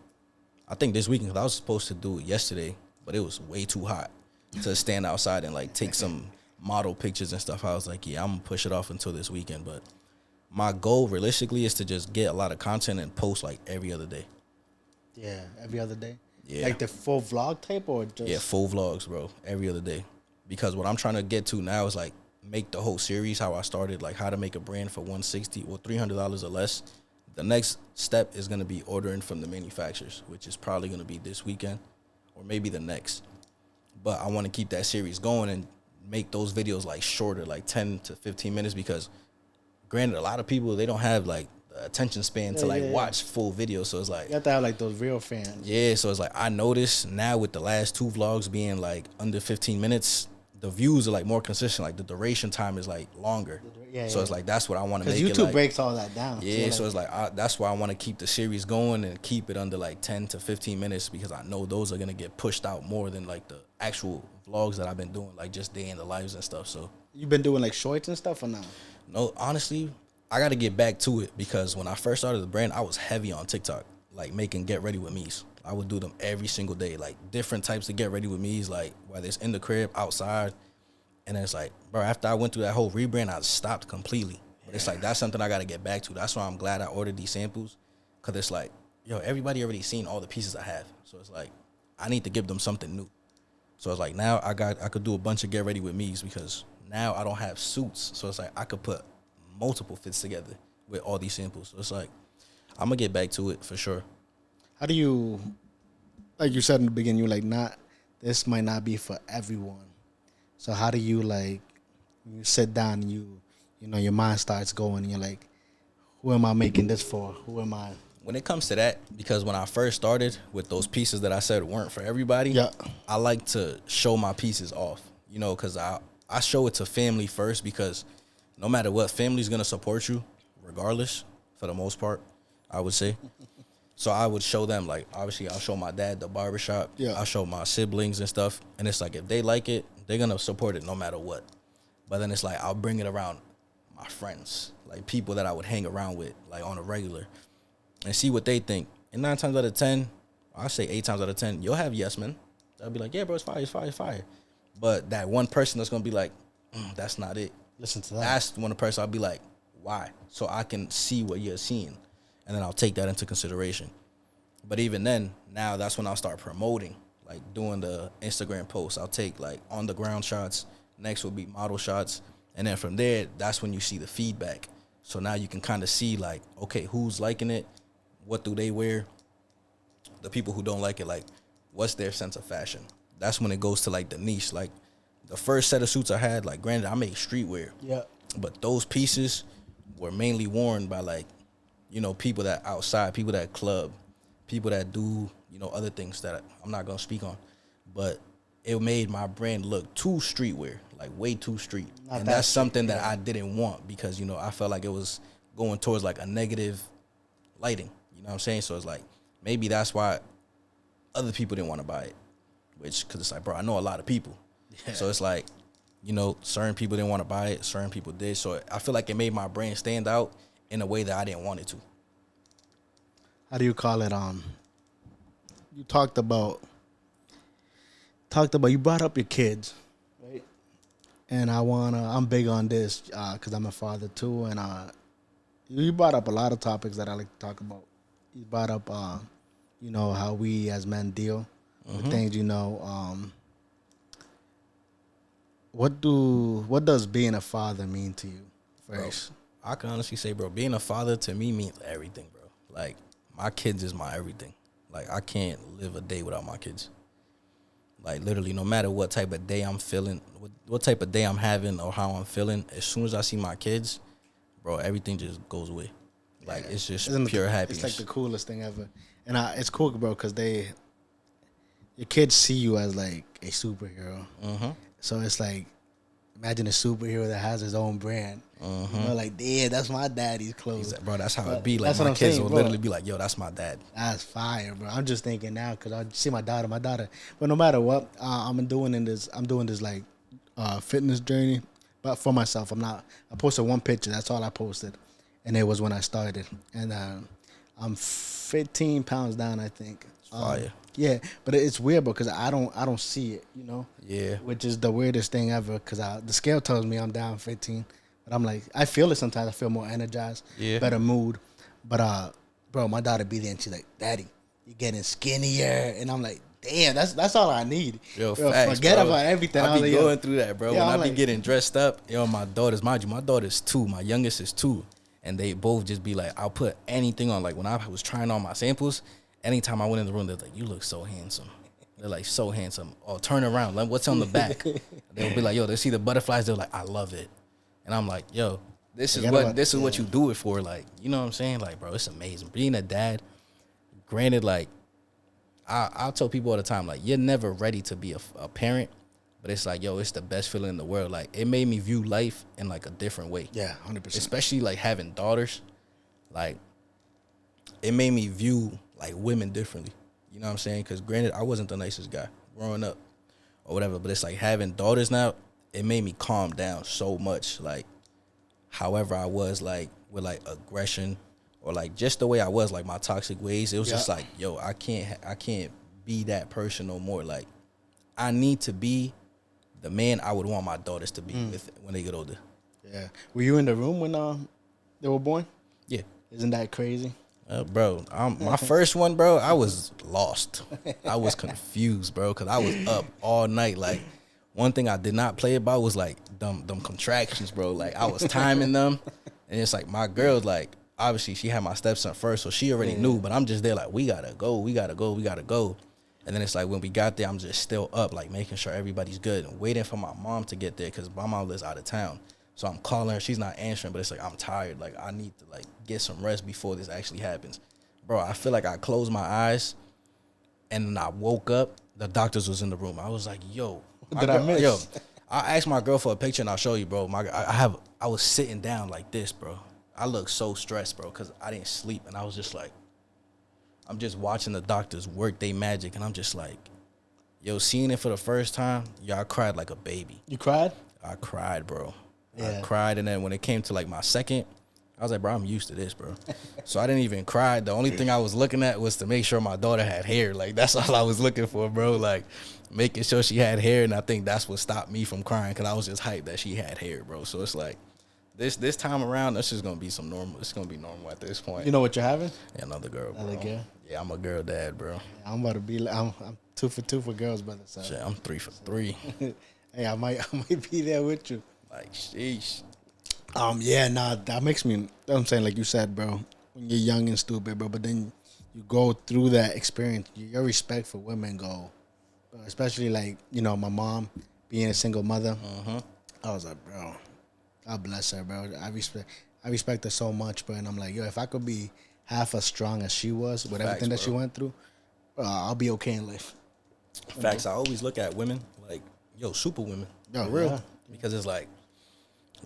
I think this weekend, because I was supposed to do it yesterday, but it was way too hot to stand outside and like take some model pictures and stuff. I was like, yeah, I'm gonna push it off until this weekend. But my goal realistically is to just get a lot of content and post like every other day. Yeah, every other day. Yeah. Like the full vlog type or just? Yeah, full vlogs, bro, every other day. Because what I'm trying to get to now is like make the whole series how I started, like how to make a brand for $160 or $300 or less. The next step is going to be ordering from the manufacturers, which is probably going to be this weekend or maybe the next. But I want to keep that series going and make those videos like shorter, like 10 to 15 minutes, because granted, a lot of people, they don't have like the attention span to like watch full videos. So it's like, you have to have like those real fans. Yeah, so it's like, I noticed now with the last 2 vlogs being like under 15 minutes, the views are like more consistent. Like the duration time is like longer. Yeah, so it's like, that's what I want to make it like. Because YouTube breaks all that down. Yeah, so it's like, that's why I want to keep the series going and keep it under like 10 to 15 minutes, because I know those are going to get pushed out more than like the actual vlogs that I've been doing, like just day in the lives and stuff. So you've been doing like shorts and stuff or not? No, honestly, I got to get back to it, because when I first started the brand, I was heavy on TikTok, like making get ready with me's. I would do them every single day, like different types of get ready with me's, like whether it's in the crib, outside. And then it's like, bro, after I went through that whole rebrand, I stopped completely. But it's like, that's something I got to get back to. That's why I'm glad I ordered these samples, because it's like, yo, everybody already seen all the pieces I have. So it's like, I need to give them something new. So it's like, now I could do a bunch of get ready with me's, because now I don't have suits. So it's like, I could put multiple fits together with all these samples. So it's like, I'm going to get back to it for sure. How do you, like you said in the beginning, you like, this might not be for everyone. So how do you, like, when you sit down and you know, your mind starts going and you're like, who am I making this for? Who am I? When it comes to that, because when I first started with those pieces that I said weren't for everybody, I like to show my pieces off, you know, because I show it to family first, because no matter what, family's going to support you regardless, for the most part, I would say. So I would show them, like, obviously I'll show my dad the barbershop. Yeah. I'll show my siblings and stuff. And it's like, if they like it, they're going to support it no matter what. But then it's like, I'll bring it around my friends, like people that I would hang around with, like on a regular, and see what they think. And 9 times out of 10, I say 8 times out of 10, you'll have yes men. They'll be like, yeah, bro, it's fire, it's fire, it's fire. But that one person that's going to be like, that's not it. Listen to that. That's one person I'll be like, why? So I can see what you're seeing. And then I'll take that into consideration. But even then, now that's when I'll start promoting, like doing the Instagram posts. I'll take like on the ground shots. Next will be model shots. And then from there, that's when you see the feedback. So now you can kind of see like, okay, who's liking it? What do they wear? The people who don't like it, like, what's their sense of fashion? That's when it goes to like the niche. Like the first set of suits I had, like, granted, I make streetwear. Yeah. But those pieces were mainly worn by, like, people that outside, people that club, people that do, other things that I'm not going to speak on. But it made my brand look too streetwear, like way too street. And that's something that I didn't want because, I felt like it was going towards like a negative lighting. You know what I'm saying? So it's like, maybe that's why other people didn't want to buy it. Because it's like, bro, I know a lot of people. Yeah. So it's like, certain people didn't want to buy it. Certain people did. So I feel like it made my brand stand out in a way that I didn't want it to. How do you call it? You talked about you brought up your kids, right? And I'm big on this because I'm a father too, and you brought up a lot of topics that I like to talk about. You brought up how we as men deal with things. What does being a father mean to you first? Bro, I can honestly say, bro, being a father to me means everything, bro. Like, my kids is my everything. Like, I can't live a day without my kids. Like, literally, no matter what type of day I'm feeling, what type of day I'm having or how I'm feeling, as soon as I see my kids, bro, everything just goes away. Like, it's just pure happiness. It's like the coolest thing ever. And it's cool, bro, because your kids see you as, like, a superhero. Mm-hmm. So it's like, imagine a superhero that has his own brand. Mm-hmm. Like, damn, that's my daddy's clothes. Bro, that's how it be. Like, my kids will literally be like, yo, that's my dad. That's fire, bro. I'm just thinking now because I see my daughter. But no matter what, I'm doing this like fitness journey, but for myself. I posted one picture. That's all I posted, and it was when I started. And I'm 15 pounds down, I think. Fire. Yeah, but it's weird because I don't see it, Yeah. Which is the weirdest thing ever because the scale tells me I'm down 15. But I'm like, I feel it sometimes. I feel more energized, better mood. But, bro, my daughter be there and she's like, Daddy, you're getting skinnier. And I'm like, damn, that's all I need. Yo, facts, forget bro. about everything. I be going through that, bro. Yeah, when I be getting dressed up, my daughters, mind you, my daughter's 2. My youngest is 2. And they both just be like, I'll put anything on. Like, when I was trying on my samples, anytime I went in the room, they're like, you look so handsome. They're like, so handsome. Or turn around. Like, what's on the back? They'll be like, yo, they see the butterflies. They're like, I love it. And I'm like, yo, this is what you do it for. Like, you know what I'm saying? Like, bro, it's amazing. Being a dad, granted, like, I'll tell people all the time, like, you're never ready to be a parent. But it's like, yo, it's the best feeling in the world. Like, it made me view life in, like, a different way. Yeah, 100%. Especially, like, having daughters. Like, it made me view, like, women differently. You know what I'm saying? Because, granted, I wasn't the nicest guy growing up or whatever. But it's like having daughters now, it made me calm down so much. Like, however I was, like, with, like, aggression or, like, just the way I was, like, my toxic ways. It was just like, yo, I can't be that person no more. Like, I need to be the man I would want my daughters to be with when they get older. Yeah. Were you in the room when they were born? Yeah. Isn't that crazy? Bro, my first one, bro, I was lost. I was confused, bro, because I was up all night. Like, one thing I did not play about was, like, them contractions, bro. Like, I was timing them, and it's like my girl, like, obviously she had my stepson first, so she already knew, but I'm just there like, we gotta go. And then it's like when we got there, I'm just still up, like, making sure everybody's good and waiting for my mom to get there because my mom lives out of town. So I'm calling her. She's not answering, but it's like, I'm tired. Like, I need to, like, get some rest before this actually happens. Bro, I feel like I closed my eyes, and then I woke up. The doctors was in the room. I was like, yo. I miss? Yo, I asked my girl for a picture, and I'll show you, bro. I was sitting down like this, bro. I looked so stressed, bro, because I didn't sleep. And I was just like, I'm just watching the doctors work they magic, and I'm just like, yo, seeing it for the first time, yo, I cried like a baby. You cried? I cried, bro. Yeah. I cried, and then when it came to, like, my second, I was like, bro, I'm used to this, bro. So I didn't even cry. The only thing I was looking at was to make sure my daughter had hair. Like, that's all I was looking for, bro. Like, making sure she had hair, and I think that's what stopped me from crying because I was just hyped that she had hair, bro. So it's like, this time around, this is going to be some normal. It's going to be normal at this point. You know what you're having? Yeah, another girl, bro. Another girl? Yeah, I'm a girl dad, bro. Yeah, I'm about to be, I'm 2 for 2 for girls, brother. So. Shit, I'm 3 for 3. Hey, I might be there with you. Like, sheesh. Yeah, nah, that makes me, I'm saying, like you said, bro, when you're young and stupid, bro, but then you go through that experience, your respect for women go, especially, like, you know, my mom, being a single mother. I was like, bro, God bless her, bro. I respect her so much, bro. And I'm like, yo, if I could be half as strong as she was with everything that she went through, I'll be okay in life. Facts. I always look at women like, yo, super women. For real. Yeah. Because it's like,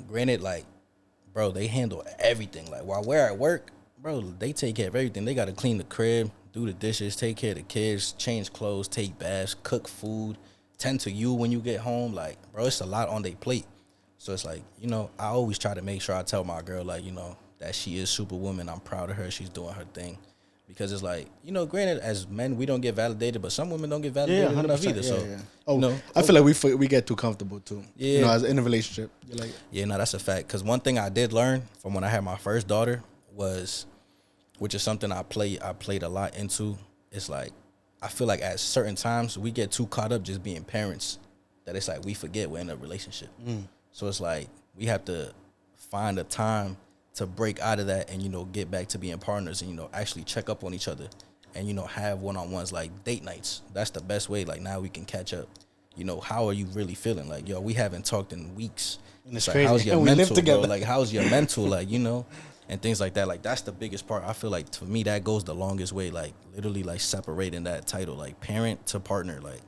granted, like, bro, they handle everything. Like, while we're at work, bro, they take care of everything. They got to clean the crib, do the dishes, take care of the kids, change clothes, take baths, cook food, tend to you when you get home. Like, bro, it's a lot on their plate. So it's like, you know, I always try to make sure I tell my girl, like, you know, that she is superwoman. I'm proud of her. She's doing her thing. Because it's like, you know, granted, as men, we don't get validated, but some women don't get validated enough either. So, oh, you know, I feel like we get too comfortable too. Yeah. You know, as in a relationship. You're like, yeah, no, that's a fact. Because one thing I did learn from when I had my first daughter was, which is something I played a lot into. It's like, I feel like at certain times we get too caught up just being parents that it's like we forget we're in a relationship. So it's like we have to find a time to break out of that and, you know, get back to being partners and, you know, actually check up on each other and, you know, have one-on-ones like date nights. That's the best way. Like, now we can catch up. You know, how are you really feeling? Like, yo, we haven't talked in weeks. And it's like, crazy. How's your and mental, we live together. bro? Like, how's your mental? Like, you know, and things like that. Like, that's the biggest part. I feel like, for me, that goes the longest way. Like, literally, like, separating that title, like, parent to partner. Like,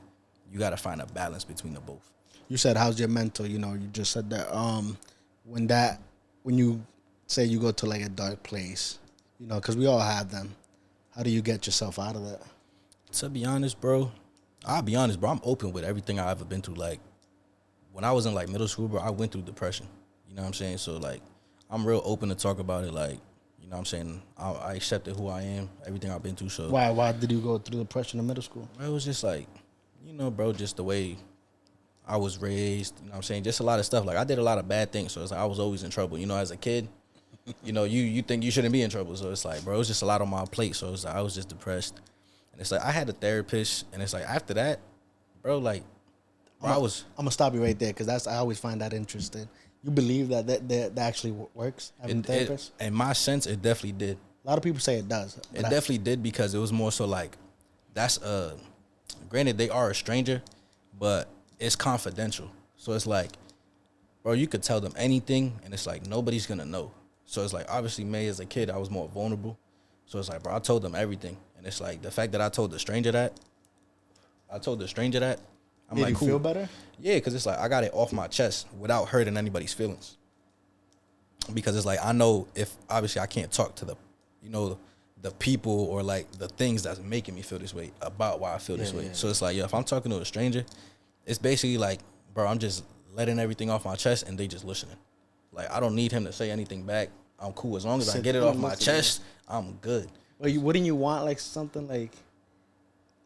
you got to find a balance between the both. You said, how's your mental? You know, you just said that. When you say you go to like a dark place, you know, because we all have them. How do you get yourself out of that? To be honest, bro, I'll be honest, bro. I'm open with everything I've ever been through. Like, when I was in like middle school, bro, I went through depression. You know what I'm saying? So like, I'm real open to talk about it. Like, you know what I'm saying? I accepted who I am, everything I've been through. So why did you go through depression in middle school? It was just like, you know, bro, just the way I was raised. You know what I'm saying? Just a lot of stuff. Like, I did a lot of bad things, so it's like I was always in trouble. You know, as a kid. You know, you think you shouldn't be in trouble. So it's like, bro, it's just a lot on my plate. So it's like, I was just depressed. And it's like, I had a therapist. And it's like, after that, bro, like, bro, I'm going to stop you right there because I always find that interesting. You believe that actually works, having a therapist? In my sense, it definitely did. A lot of people say it does. It definitely did because it was more so like, that's granted, they are a stranger, but it's confidential. So it's like, bro, you could tell them anything. And it's like, nobody's going to know. So it's like, obviously, me as a kid, I was more vulnerable. So it's like, bro, I told them everything. And it's like, the fact that I told the stranger that, I'm Did you feel better? Yeah, because it's like, I got it off my chest without hurting anybody's feelings. Because it's like, I know if, obviously, I can't talk to the, you know, the people or like the things that's making me feel this way about why I feel this way. Yeah. So it's like, if I'm talking to a stranger, it's basically like, bro, I'm just letting everything off my chest and they just listening. Like, I don't need him to say anything back. I'm cool. As long as I get it off my chest, I'm good. Well, wouldn't you want, like, something like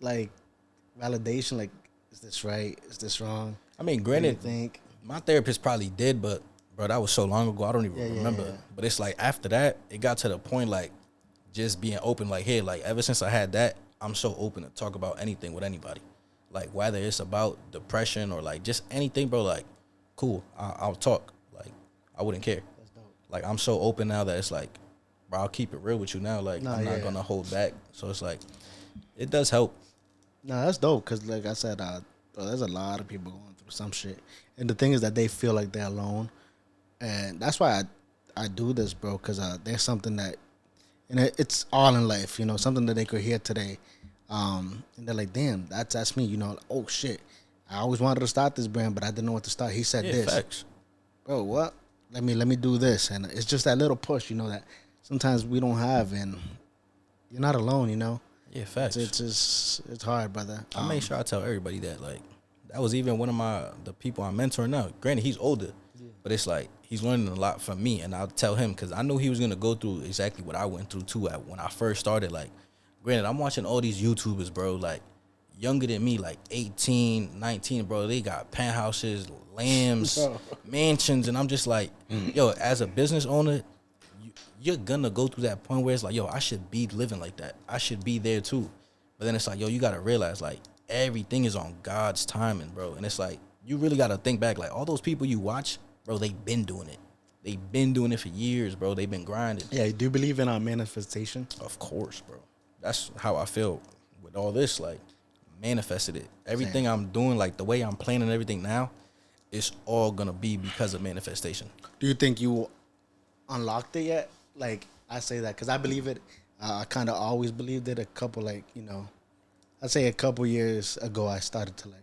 validation? Like, is this right? Is this wrong? I mean, granted, my therapist probably did, but, bro, that was so long ago, I don't even remember. Yeah. But it's like, after that, it got to the point, like, just being open, like, hey, like, ever since I had that, I'm so open to talk about anything with anybody. Like, whether it's about depression or, like, just anything, bro, like, cool, I'll talk. I wouldn't care. That's dope. Like, I'm so open now that it's like, bro, I'll keep it real with you now. Like, I'm not going to hold back. So it's like, it does help. Nah, that's dope because, like I said, bro, there's a lot of people going through some shit. And the thing is that they feel like they're alone. And that's why I do this, bro, because there's something that, and it's all in life, you know, something that they could hear today. And they're like, damn, that's me, you know. Oh, shit. I always wanted to start this brand, but I didn't know what to start. He said this. Facts. Bro, what? Let me do this. And it's just that little push, you know, that sometimes we don't have. And you're not alone, you know. Yeah, facts. It's hard, brother. I make sure I tell everybody that. Like, that was even one of the people I'm mentoring now. Granted, he's older. Yeah. But it's like, he's learning a lot from me. And I'll tell him, because I knew he was going to go through exactly what I went through, too, when I first started. Like, granted, I'm watching all these YouTubers, bro, like, younger than me, like 18, 19, bro. They got penthouses, lambs, mansions, and I'm just like, yo, as a business owner, you're gonna go through that point where it's like, yo, I should be living like that. I should be there too. But then it's like, yo, you gotta realize, like, everything is on God's timing, bro. And it's like, you really gotta think back, like, all those people you watch, bro, they've been doing it. They've been doing it for years, bro. They've been grinding. Yeah, do you believe in our manifestation? Of course, bro. That's how I feel with all this, like, manifested it. Everything I'm doing, like, the way I'm planning everything now, it's all gonna be because of manifestation. Do you think you unlocked it yet? Like, I say that because I believe it. I kind of always believed it. A couple, like, I'd say a couple years ago, I started to like.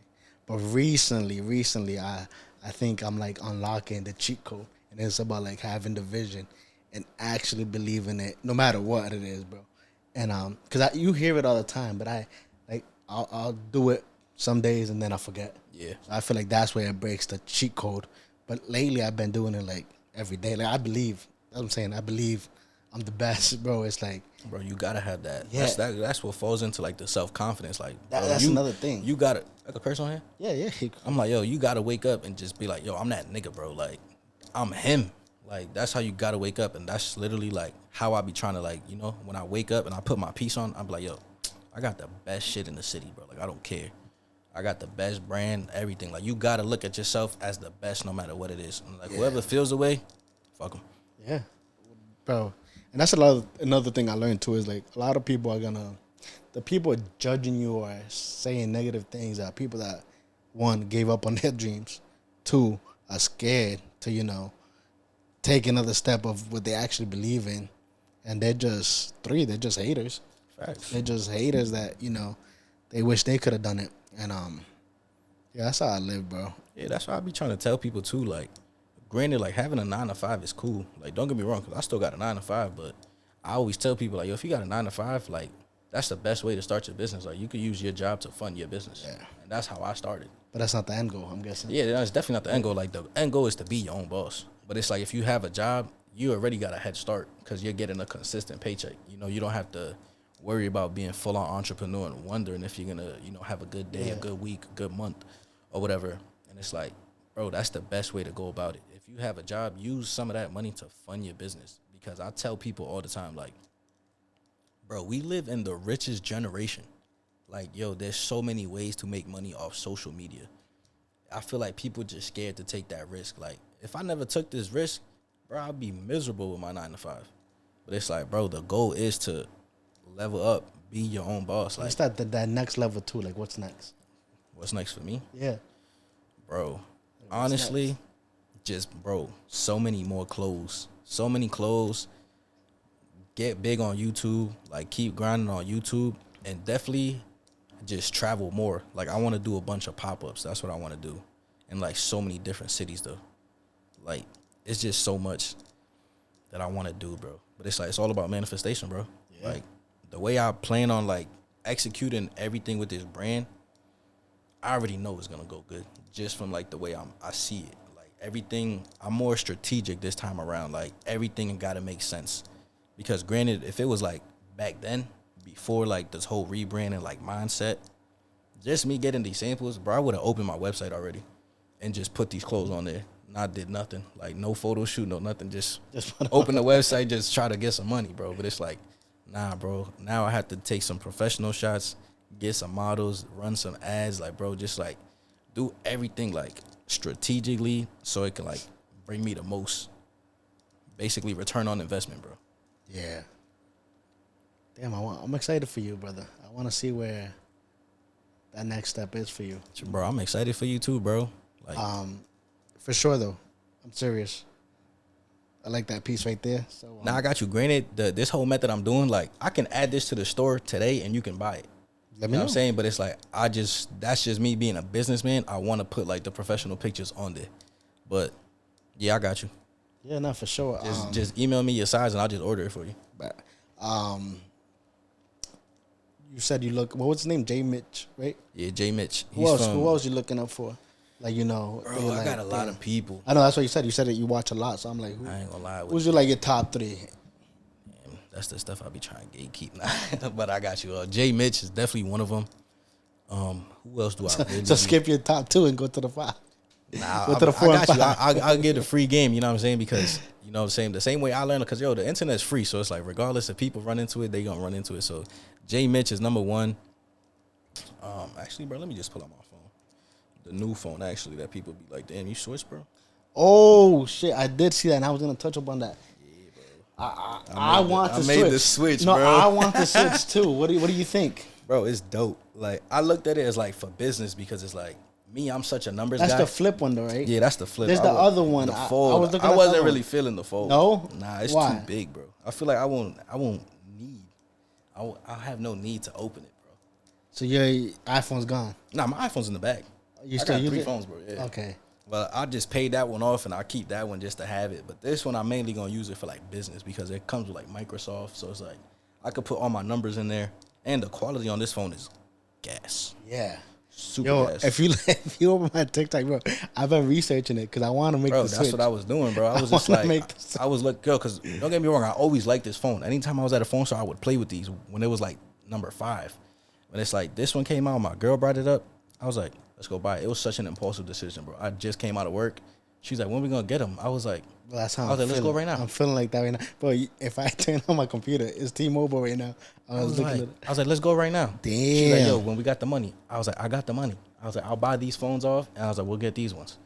But recently, I think I'm like unlocking the cheat code, and it's about like having the vision and actually believing it, no matter what it is, bro. And because you hear it all the time, but I'll do it some days and then I forget. Yeah, So I feel like that's where it breaks the cheat code. But lately, I've been doing it like every day. Like, I believe. That's what I'm saying. I believe I'm the best, bro. It's like, bro, you gotta have that. Yeah. That's what falls into like the self-confidence. Like, that's another thing. You gotta, like a person on here. Yeah. I'm like, yo, you gotta wake up and just be like, yo, I'm that nigga, bro. Like, I'm him. Like, that's how you gotta wake up, and that's literally like how I be trying to, like, when I wake up and I put my piece on, I'm like, yo, I got the best shit in the city, bro. Like, I don't care. I got the best brand, everything. Like, you gotta look at yourself as the best, no matter what it is. And like, whoever feels the way, fuck them. Yeah, bro. And that's another thing I learned too, is like a lot of people are the people judging you or saying negative things are people that, one, gave up on their dreams, two, are scared to, take another step of what they actually believe in, and they're just haters. Facts. They're just haters that, they wish they could have done it. And yeah, that's how I live, bro. Yeah, that's why I be trying to tell people too. Like, granted, like, having a 9 to 5 is cool. Like, don't get me wrong, because I still got a 9 to 5, but I always tell people, like, yo, if you got a 9 to 5, like, that's the best way to start your business. Like, you could use your job to fund your business. Yeah. And that's how I started. But that's not the end goal, I'm guessing. Yeah, that's definitely not the end goal. Like, the end goal is to be your own boss. But it's like, if you have a job, you already got a head start because you're getting a consistent paycheck. You don't have to worry about being full-on entrepreneur and wondering if you're going to, have a good day, a good week, a good month, or whatever. And it's like, bro, that's the best way to go about it. If you have a job, use some of that money to fund your business. Because I tell people all the time, like, bro, we live in the richest generation. Like, yo, there's so many ways to make money off social media. I feel like people just scared to take that risk. Like, if I never took this risk, bro, I'd be miserable with my 9 to 5. But it's like, bro, the goal is to level up, be your own boss. Like, What's that next level too? Like, what's next? What's next for me? Yeah. Bro, honestly, bro, so many more clothes. So many clothes. Get big on YouTube. Like, keep grinding on YouTube. And definitely just travel more. Like, I want to do a bunch of pop-ups. That's what I want to do. In, like, so many different cities, though. Like, it's just so much that I want to do, bro. But it's like, it's all about manifestation, bro. Yeah. Like, the way I plan on, like, executing everything with this brand, I already know it's going to go good. Just from, like, the way I see it. Like, everything, I'm more strategic this time around. Like, everything got to make sense. Because, granted, if it was, like, back then, before, like, this whole rebranding, like, mindset, just me getting these samples, bro, I would have opened my website already and just put these clothes on there. Not did nothing. Like, no photo shoot, no nothing. Just open the website, just try to get some money, bro. But it's like, nah, bro. Now I have to take some professional shots, get some models, run some ads. Like, bro, just, like, do everything, like, strategically so it can, like, bring me the most, basically, return on investment, bro. Yeah. Damn, I'm excited for you, brother. I want to see where that next step is for you. Bro, I'm excited for you too, bro. Like, for sure, though. I'm serious. I like that piece right there. So now I got you. Granted, this whole method I'm doing, like, I can add this to the store today and you can buy it. Let me know know. What I'm saying? But it's like, that's just me being a businessman. I want to put, like, the professional pictures on there. But, yeah, I got you. Yeah, no, for sure. Just email me your size and I'll just order it for you. But, you said you look, what was his name? J. Mitch, right? Yeah, J. Mitch. Who else you looking up for? Like, bro, I got a lot of people. I know, that's what you said. You said that you watch a lot, so I'm like, I ain't gonna lie. Who's your top 3? Man, that's the stuff I be trying to gatekeep now. But I got you. J. Mitch is definitely one of them. Who else do I really So skip your top 2 and go to the 5. Nah, go to the 4 I and got 5. you. I'll get the free game, you know what I'm saying? Because, you know, the same way I learned, because, yo, the internet's free. So it's like, regardless if people run into it, they gonna run into it. So J. Mitch is number 1. Actually, bro, let me just pull out my phone. The new phone, actually, that people be like, damn, you switched, bro? Oh, shit. I did see that, and I was going to touch up on that. Yeah, bro. I want to switch. I made the switch, no, bro. I want to switch, too. What do you think? Bro, it's dope. Like, I looked at it as, like, for business because it's like, me, I'm such a numbers That's guy. the flip one, though, right? Yeah, that's the flip. There's the other one. The fold. I wasn't really feeling the fold. No? Nah, it's Why? too big, bro. I feel like I won't need. I have no need to open it, bro. So your iPhone's gone. Nah, my iPhone's in the bag. You I still got use 3 it? phones, bro. Yeah. Okay. But I just paid that one off, and I keep that one just to have it. But this one, I'm mainly gonna use it for like business because it comes with like Microsoft, so it's like I could put all my numbers in there, and the quality on this phone is gas. Yeah. Super gas. If you open my TikTok, bro, I've been researching it because I want to make the switch. That's what I was doing, bro. I was just like, I was like, girl, because don't get me wrong, I always liked this phone. Anytime I was at a phone store, I would play with these when it was like number 5. When it's like this one came out, my girl brought it up. I was like, let's go buy it. It was such an impulsive decision, bro. I just came out of work. She's like, when we gonna get them? I was like, well, that's how I was like, let's go right now. I'm feeling like that right now, bro. If I turn on my computer, it's T-Mobile right now. I was like, let's go right now. Damn. She's like, yo, when we got the money, I was like, I got the money. I was like, I'll buy these phones off, and I was like, we'll get these ones.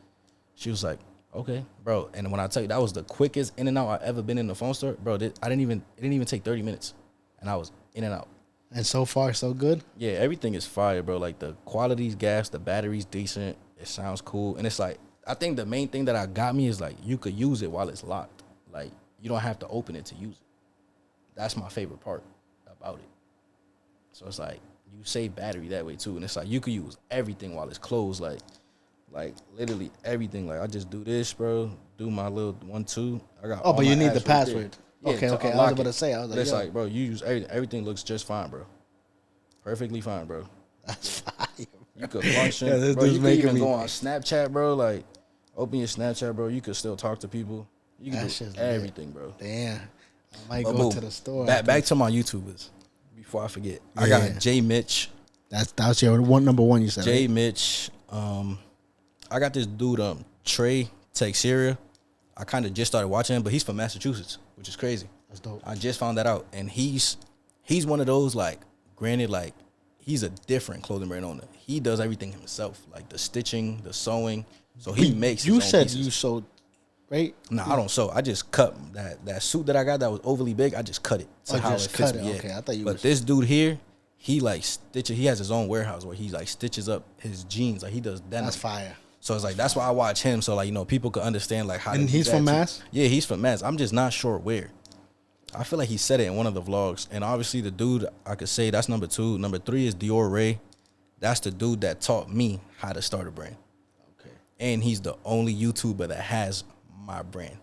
She was like, okay, bro. And when I tell you that was the quickest in and out I've ever been in the phone store, bro. It didn't even take 30 minutes, and I was in and out. And so far, so good. Yeah, everything is fire, bro. Like the quality's gas, the battery's decent. It sounds cool, and it's like I think the main thing that got me is like you could use it while it's locked. Like you don't have to open it to use it. That's my favorite part about it. So it's like you save battery that way too, and it's like you could use everything while it's closed. Like literally everything. Like I just do this, bro. Do my little 1, 2. I got. Oh, but you need the password. Yeah, okay. I was about to say. I was like, it's like, bro, you use everything. Everything looks just fine, bro. Perfectly fine, bro. That's fire. You could function, yeah, bro. You could even go on Snapchat, bro. Like, open your Snapchat, bro. You could still talk to people. You can do everything, bro. Damn. I might go to the store. Back to my YouTubers before I forget. Yeah. I got J Mitch. That's your number one. You said J Mitch. I got this dude Trey Texeria. I kind of just started watching him, but he's from Massachusetts, which is crazy. That's dope. I just found that out, and he's one of those like. Granted, like he's a different clothing brand owner. He does everything himself, like the stitching, the sewing. So he makes. You his own said pieces. you sewed, right? No, I don't sew. I just cut that suit that I got that was overly big. I just cut it to how it fits me. Yeah. Okay, I thought you. But this dude here, he like stitches. He has his own warehouse where he like stitches up his jeans. Like he does denim. That's fire. So it's like that's why I watch him. So like people could understand like how. And he's from Mass. Yeah, he's from Mass. I'm just not sure where. I feel like he said it in one of the vlogs. And obviously the dude, I could say that's number 2. Number 3 is Dior Ray. That's the dude that taught me how to start a brand. Okay. And he's the only YouTuber that has my brand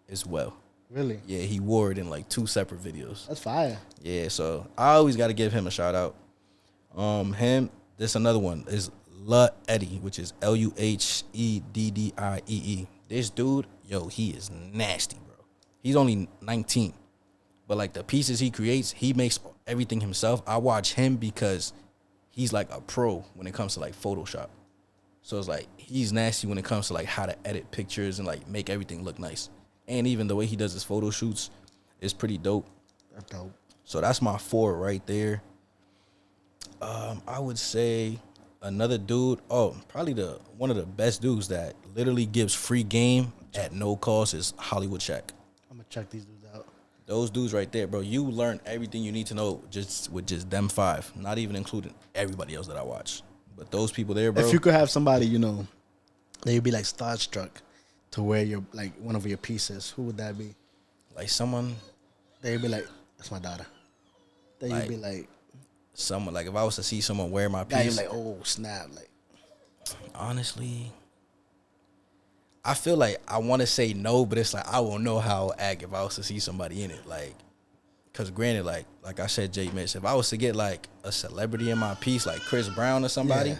as well. Really? Yeah, he wore it in like 2 separate videos. That's fire. Yeah, so I always got to give him a shout out. This another one is La Eddie, which is LUHEDDIEE. This dude, yo, he is nasty, bro. He's only 19. But like the pieces he creates, he makes everything himself. I watch him because he's like a pro when it comes to like Photoshop. So it's like he's nasty when it comes to like how to edit pictures and like make everything look nice. And even the way he does his photo shoots is pretty dope. That's dope. So that's my 4 right there. I would say another dude, probably one of the best dudes that literally gives free game at no cost is Hollywood Shaq. I'm gonna check these dudes out. Those dudes right there, bro, you learn everything you need to know just with just them 5, not even including everybody else that I watch. But those people there, bro. If you could have somebody, they'd be like starstruck to wear your like one of your pieces, who would that be? Like someone. They'd be like, that's my daughter. Then you'd be like. Someone, like if I was to see someone wear my piece. Yeah, you're like, oh, snap. Like, honestly, I feel like I want to say no, but it's like I won't know how I would act if I was to see somebody in it. Like, because granted, like I said, Jay Mitch, if I was to get like a celebrity in my piece, like Chris Brown or somebody,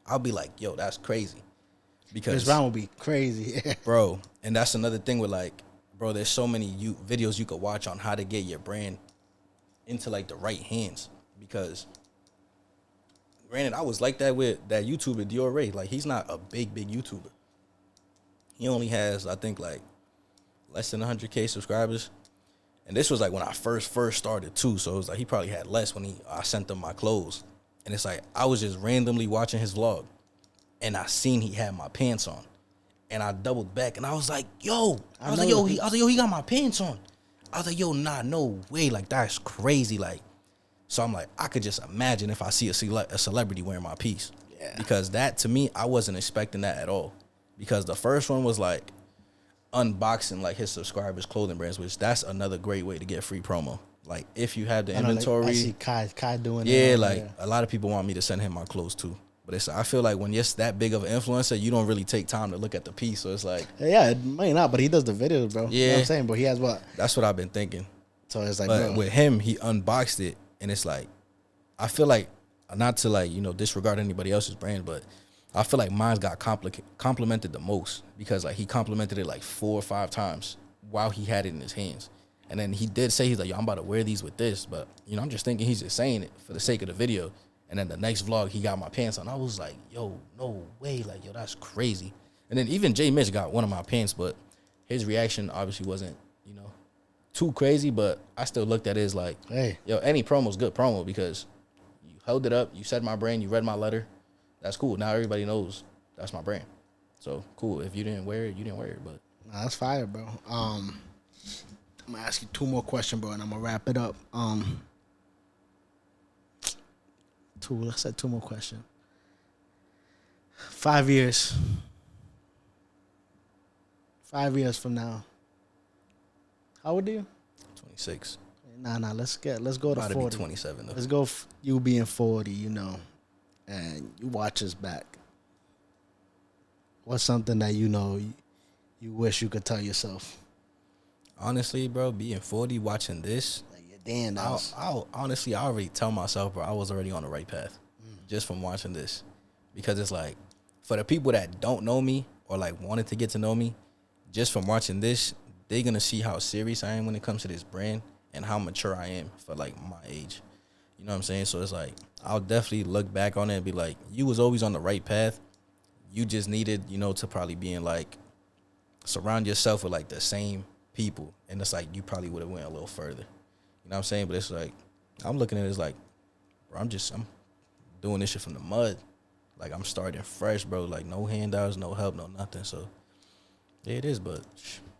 I'll be like, yo, that's crazy. Because Chris Brown would be crazy. Bro, and that's another thing with like, bro, there's so many videos you could watch on how to get your brand into like the right hands. Because granted, I was like that with that YouTuber Dior Ray. Like he's not a big YouTuber. He only has, I think, like less than 100K subscribers. And this was like when I first started too. So it was like he probably had less when I sent him my clothes. And it's like I was just randomly watching his vlog, and I seen he had my pants on, and I doubled back and I was like, yo, he got my pants on. I was like, yo, nah, no way, like that's crazy, like. So I'm like, I could just imagine if I see a celebrity wearing my piece. Yeah. Because that, to me, I wasn't expecting that at all. Because the first one was like unboxing like his subscribers' clothing brands, which that's another great way to get free promo. Like if you have the inventory. I see Kai doing that. Yeah, like a lot of people want me to send him my clothes too. But I feel like when you're that big of an influencer, you don't really take time to look at the piece. So it's like, yeah, it might not, but he does the videos, bro. Yeah, you know what I'm saying, bro. He has what? That's what I've been thinking. So it's like, but bro, with him, he unboxed it, and it's like, I feel like, not to like disregard anybody else's brand, but I feel like mine's got complimented the most because like he complimented it like 4 or 5 times while he had it in his hands. And then he did say, he's like, yo, I'm about to wear these with this. But, I'm just thinking he's just saying it for the sake of the video. And then the next vlog, he got my pants on. I was like, yo, no way. Like, yo, that's crazy. And then even Jay Mitch got one of my pants, but his reaction obviously wasn't, too crazy. But I still looked at it as like, hey, yo, any promo's good promo because you held it up. You said my brand. You read my letter. That's cool. Now everybody knows that's my brand. So, cool. If you didn't wear it, you didn't wear it. But nah, that's fire, bro. I'm gonna ask you 2 more questions, bro, and I'm gonna wrap it up. Let's say 2 more questions. 5 years. 5 years from now. How old are you? 26. Nah. Let's go to About 40. to be 27 though. Let's go. You being 40, and you watch us back. What's something that you wish you could tell yourself? Honestly, bro, being 40, watching this, Like, damn, I'll honestly, I already tell myself, bro, I was already on the right path just from watching this. Because it's like, for the people that don't know me or like wanted to get to know me, just from watching this, they're going to see how serious I am when it comes to this brand and how mature I am for like my age. You know what I'm saying? So it's like, I'll definitely look back on it and be like, you was always on the right path. You just needed, to probably be in like, surround yourself with like the same people. And it's like, you probably would have went a little further. You know what I'm saying? But it's like, I'm looking at it as like, bro, I'm doing this shit from the mud. Like, I'm starting fresh, bro. Like, no handouts, no help, no nothing. So, yeah, it is. But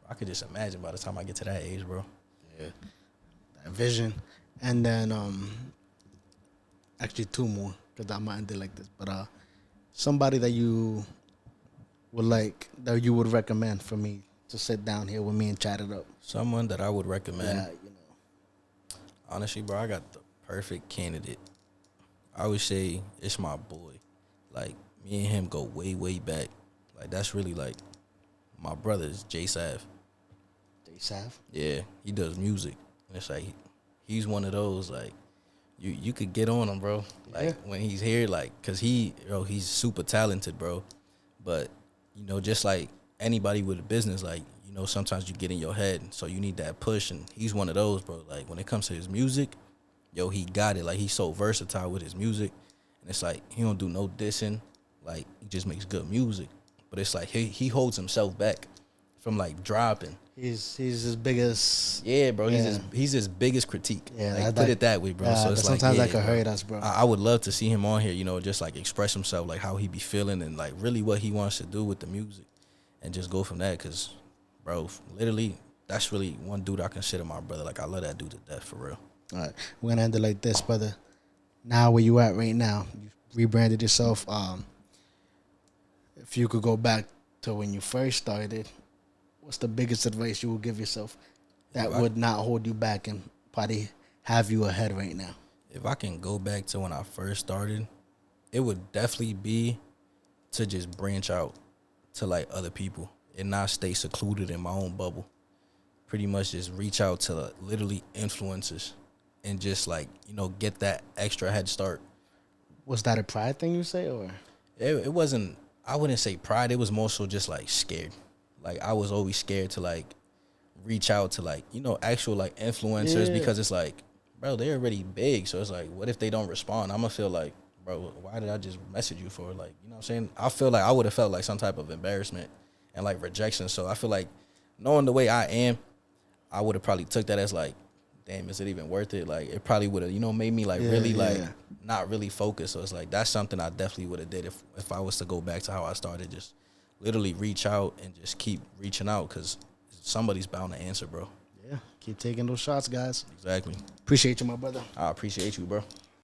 I could just imagine by the time I get to that age, bro. Yeah. That vision. And then, actually 2 more, because I might end it like this. But somebody that you would recommend for me to sit down here with me and chat it up. Someone that I would recommend. Yeah, Honestly, bro, I got the perfect candidate. I would say it's my boy. Like, me and him go way, way back. Like, that's really like my brother's Jay Sav. Jay Sav? Yeah, he does music. And it's like, he's one of those, like, you could get on him, bro. Like, when he's here, like, because he's super talented, bro. But, just like anybody with a business, like, sometimes you get in your head, so you need that push, and he's one of those, bro. Like, when it comes to his music, he got it. Like, he's so versatile with his music, and it's like, he don't do no dissing. Like, he just makes good music. But it's like, he holds himself back from, like, dropping. He's his biggest... Yeah, bro. He's his biggest critique. Yeah, like, put it that way, bro. So it's sometimes like, that could hurt us, bro. I would love to see him on here, just, like, express himself, like, how he be feeling and, like, really what he wants to do with the music and just go from that, because... Bro, literally, that's really one dude I consider my brother. Like, I love that dude to death, for real. All right. We're going to end it like this, brother. Now, where you at right now? You rebranded yourself. If you could go back to when you first started, what's the biggest advice you would give yourself that would not hold you back and probably have you ahead right now? If I can go back to when I first started, it would definitely be to just branch out to, like, other people. And not stay secluded in my own bubble. Pretty much just reach out to literally influencers and just like, get that extra head start. Was that a pride thing you say, or? It wasn't, I wouldn't say pride. It was more so just like scared. Like, I was always scared to like reach out to like, actual like influencers because it's like, bro, they're already big. So it's like, what if they don't respond? I'm going to feel like, bro, why did I just message you for? Like, you know what I'm saying? I feel like I would have felt like some type of embarrassment and like rejection. So I feel like knowing the way I am, I would have probably took that as like, damn, is it even worth it? Like, it probably would have, made me like like not really focus. So it's like, that's something I definitely would have did if I was to go back to how I started. Just literally reach out and just keep reaching out, because somebody's bound to answer, bro. Yeah, keep taking those shots, guys. Exactly. Appreciate you, my brother. I appreciate you, bro.